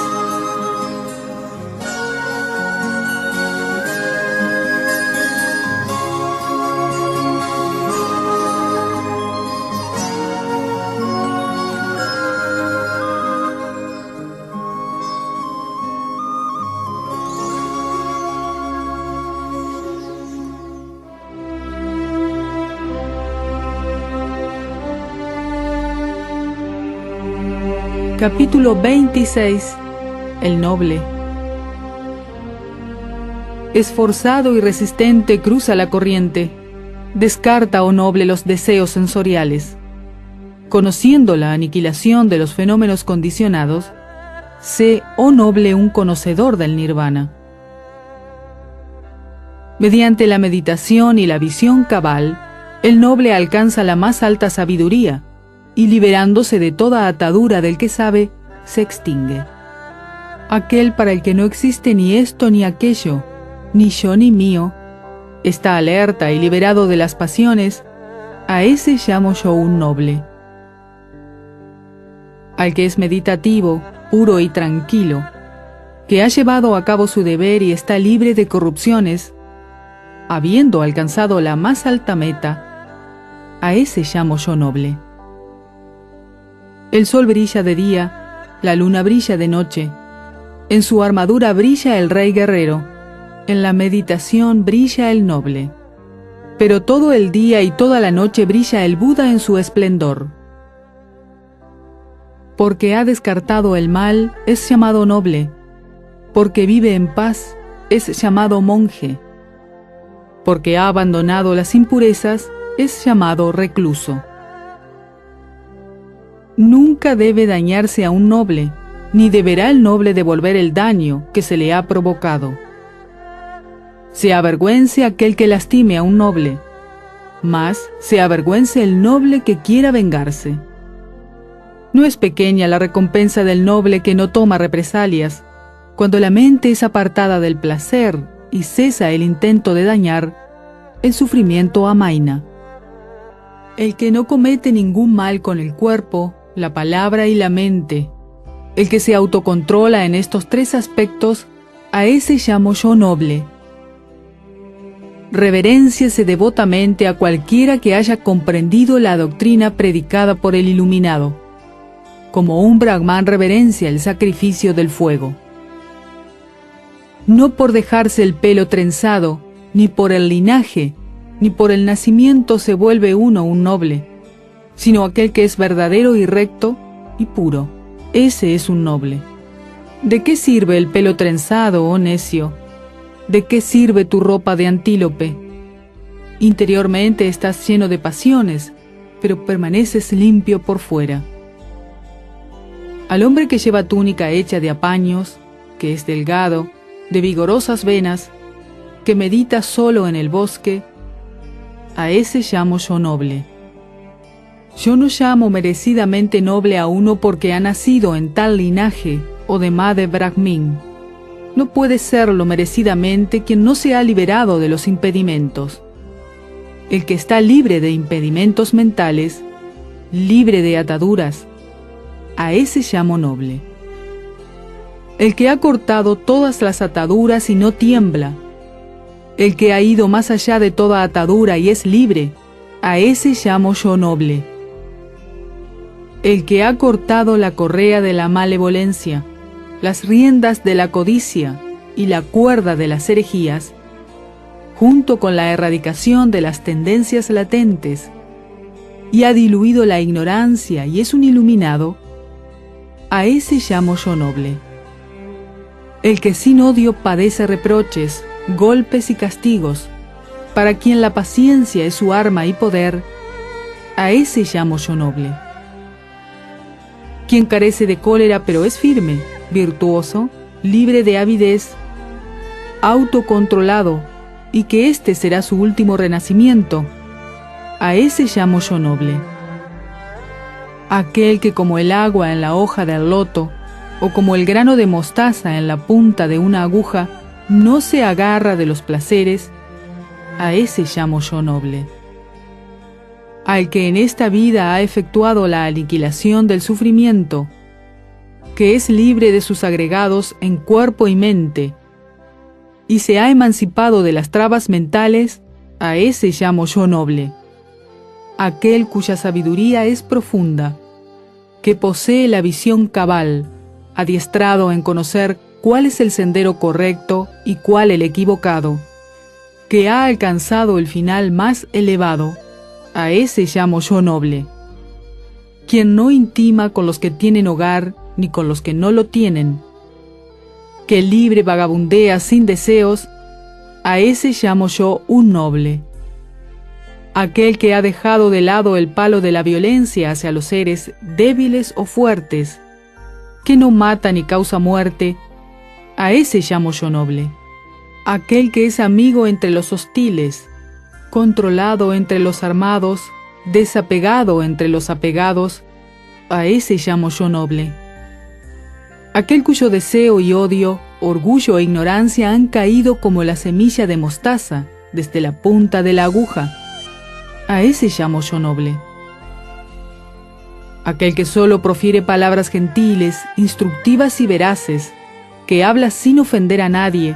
Capítulo 26. El noble. Esforzado y resistente cruza la corriente. Descarta, oh noble, los deseos sensoriales. Conociendo la aniquilación de los fenómenos condicionados, sé, oh noble, un conocedor del nirvana. Mediante la meditación y la visión cabal, el noble alcanza la más alta sabiduría, y liberándose de toda atadura del que sabe, se extingue. Aquel para el que no existe ni esto ni aquello, ni yo ni mío, está alerta y liberado de las pasiones, a ese llamo yo un noble. Al que es meditativo, puro y tranquilo, que ha llevado a cabo su deber y está libre de corrupciones, habiendo alcanzado la más alta meta, a ese llamo yo noble. El sol brilla de día, la luna brilla de noche. En su armadura brilla el rey guerrero, en la meditación brilla el noble. Pero todo el día y toda la noche brilla el Buda en su esplendor. Porque ha descartado el mal, es llamado noble. Porque vive en paz, es llamado monje. Porque ha abandonado las impurezas, es llamado recluso. Nunca debe dañarse a un noble, ni deberá el noble devolver el daño que se le ha provocado. Se avergüence aquel que lastime a un noble. mas se avergüence el noble que quiera vengarse. No es pequeña la recompensa del noble que no toma represalias. Cuando la mente es apartada del placer y cesa el intento de dañar, el sufrimiento amaina. El que no comete ningún mal con el cuerpo, la palabra y la mente, el que se autocontrola en estos tres aspectos, a ese llamo yo noble. Reverénciese devotamente a cualquiera que haya comprendido la doctrina predicada por el iluminado, como un brahman reverencia el sacrificio del fuego. No por dejarse el pelo trenzado, ni por el linaje, ni por el nacimiento se vuelve uno un noble, sino aquel que es verdadero y recto y puro. Ese es un noble. ¿De qué sirve el pelo trenzado, oh necio? ¿De qué sirve tu ropa de antílope? Interiormente estás lleno de pasiones, pero permaneces limpio por fuera. Al hombre que lleva túnica hecha de apaños, que es delgado, de vigorosas venas, que medita solo en el bosque, a ese llamo yo noble. Yo no llamo merecidamente noble a uno porque ha nacido en tal linaje o de madre brahmin. No puede serlo merecidamente quien no se ha liberado de los impedimentos. El que está libre de impedimentos mentales, libre de ataduras, a ese llamo noble. El que ha cortado todas las ataduras y no tiembla, el que ha ido más allá de toda atadura y es libre, a ese llamo yo noble. El que ha cortado la correa de la malevolencia, las riendas de la codicia y la cuerda de las herejías, junto con la erradicación de las tendencias latentes, y ha diluido la ignorancia y es un iluminado, a ese llamo yo noble. El que sin odio padece reproches, golpes y castigos, para quien la paciencia es su arma y poder, a ese llamo yo noble. Quien carece de cólera pero es firme, virtuoso, libre de avidez, autocontrolado, y que éste será su último renacimiento, a ese llamo yo noble. Aquel que como el agua en la hoja del loto, o como el grano de mostaza en la punta de una aguja, no se agarra de los placeres, a ese llamo yo noble. Al que en esta vida ha efectuado la aniquilación del sufrimiento, que es libre de sus agregados en cuerpo y mente, y se ha emancipado de las trabas mentales, a ese llamo yo noble. Aquel cuya sabiduría es profunda, que posee la visión cabal, adiestrado en conocer cuál es el sendero correcto y cuál el equivocado, que ha alcanzado el final más elevado, a ese llamo yo noble. Quien no intima con los que tienen hogar ni con los que no lo tienen, que libre vagabundea sin deseos, a ese llamo yo un noble. Aquel que ha dejado de lado el palo de la violencia hacia los seres débiles o fuertes, que no mata ni causa muerte, a ese llamo yo noble. Aquel que es amigo entre los hostiles, controlado entre los armados, desapegado entre los apegados, a ese llamo yo noble. Aquel cuyo deseo y odio, orgullo e ignorancia han caído como la semilla de mostaza desde la punta de la aguja, a ese llamo yo noble. Aquel que solo profiere palabras gentiles, instructivas y veraces, que habla sin ofender a nadie,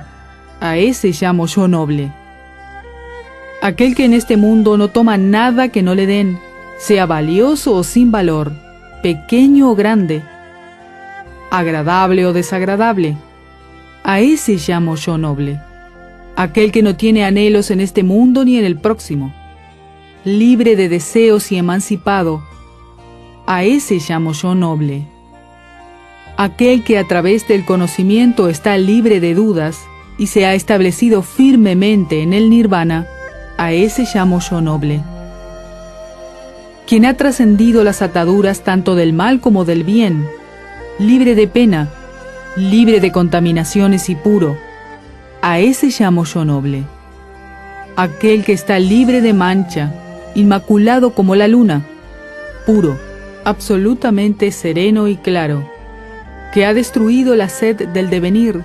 a ese llamo yo noble. Aquel que en este mundo no toma nada que no le den, sea valioso o sin valor, pequeño o grande, agradable o desagradable, a ese llamo yo noble. Aquel que no tiene anhelos en este mundo ni en el próximo, libre de deseos y emancipado, a ese llamo yo noble. Aquel que a través del conocimiento está libre de dudas y se ha establecido firmemente en el nirvana, a ese llamo yo noble. Quien ha trascendido las ataduras tanto del mal como del bien, libre de pena, libre de contaminaciones y puro, a ese llamo yo noble. Aquel que está libre de mancha, inmaculado como la luna, puro, absolutamente sereno y claro, que ha destruido la sed del devenir,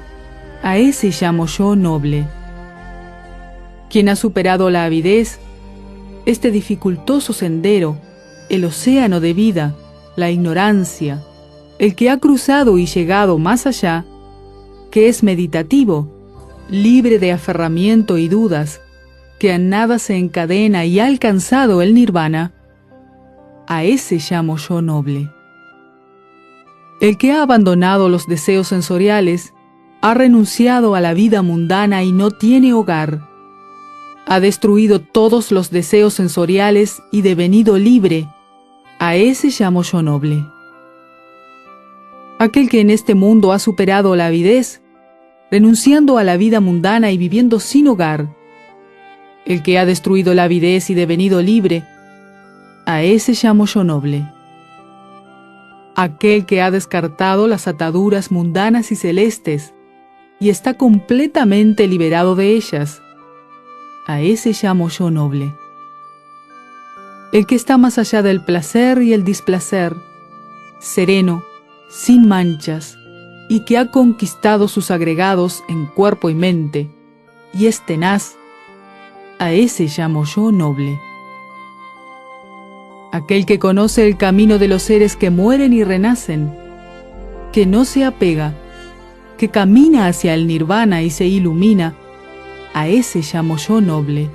a ese llamo yo noble. Quien ha superado la avidez, este dificultoso sendero, el océano de vida, la ignorancia, el que ha cruzado y llegado más allá, que es meditativo, libre de aferramiento y dudas, que a nada se encadena y ha alcanzado el nirvana, a ese llamo yo noble. El que ha abandonado los deseos sensoriales, ha renunciado a la vida mundana y no tiene hogar, ha destruido todos los deseos sensoriales y devenido libre, a ese llamo yo noble. Aquel que en este mundo ha superado la avidez, renunciando a la vida mundana y viviendo sin hogar, el que ha destruido la avidez y devenido libre, a ese llamo yo noble. Aquel que ha descartado las ataduras mundanas y celestes y está completamente liberado de ellas, a ese llamo yo noble. El que está más allá del placer y el displacer, sereno, sin manchas, y que ha conquistado sus agregados en cuerpo y mente, y es tenaz, a ese llamo yo noble. Aquel que conoce el camino de los seres que mueren y renacen, que no se apega, que camina hacia el nirvana y se ilumina, a ese llamo yo noble.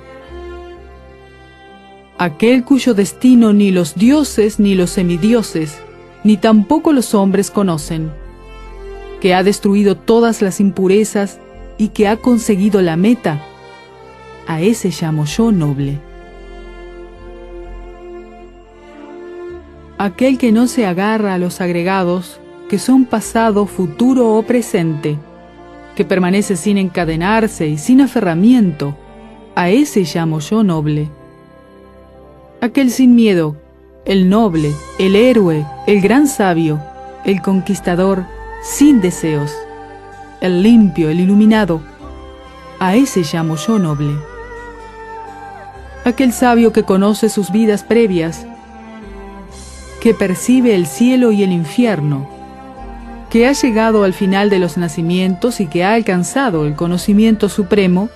Aquel cuyo destino ni los dioses ni los semidioses, ni tampoco los hombres conocen, que ha destruido todas las impurezas y que ha conseguido la meta, a ese llamo yo noble. Aquel que no se agarra a los agregados, que son pasado, futuro o presente, que permanece sin encadenarse y sin aferramiento, a ese llamo yo noble. Aquel sin miedo, el noble, el héroe, el gran sabio, el conquistador, sin deseos, el limpio, el iluminado, a ese llamo yo noble. Aquel sabio que conoce sus vidas previas, que percibe el cielo y el infierno, que ha llegado al final de los nacimientos y que ha alcanzado el conocimiento supremo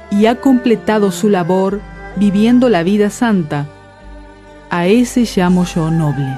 y ha completado su labor viviendo la vida santa, a ese llamo yo noble.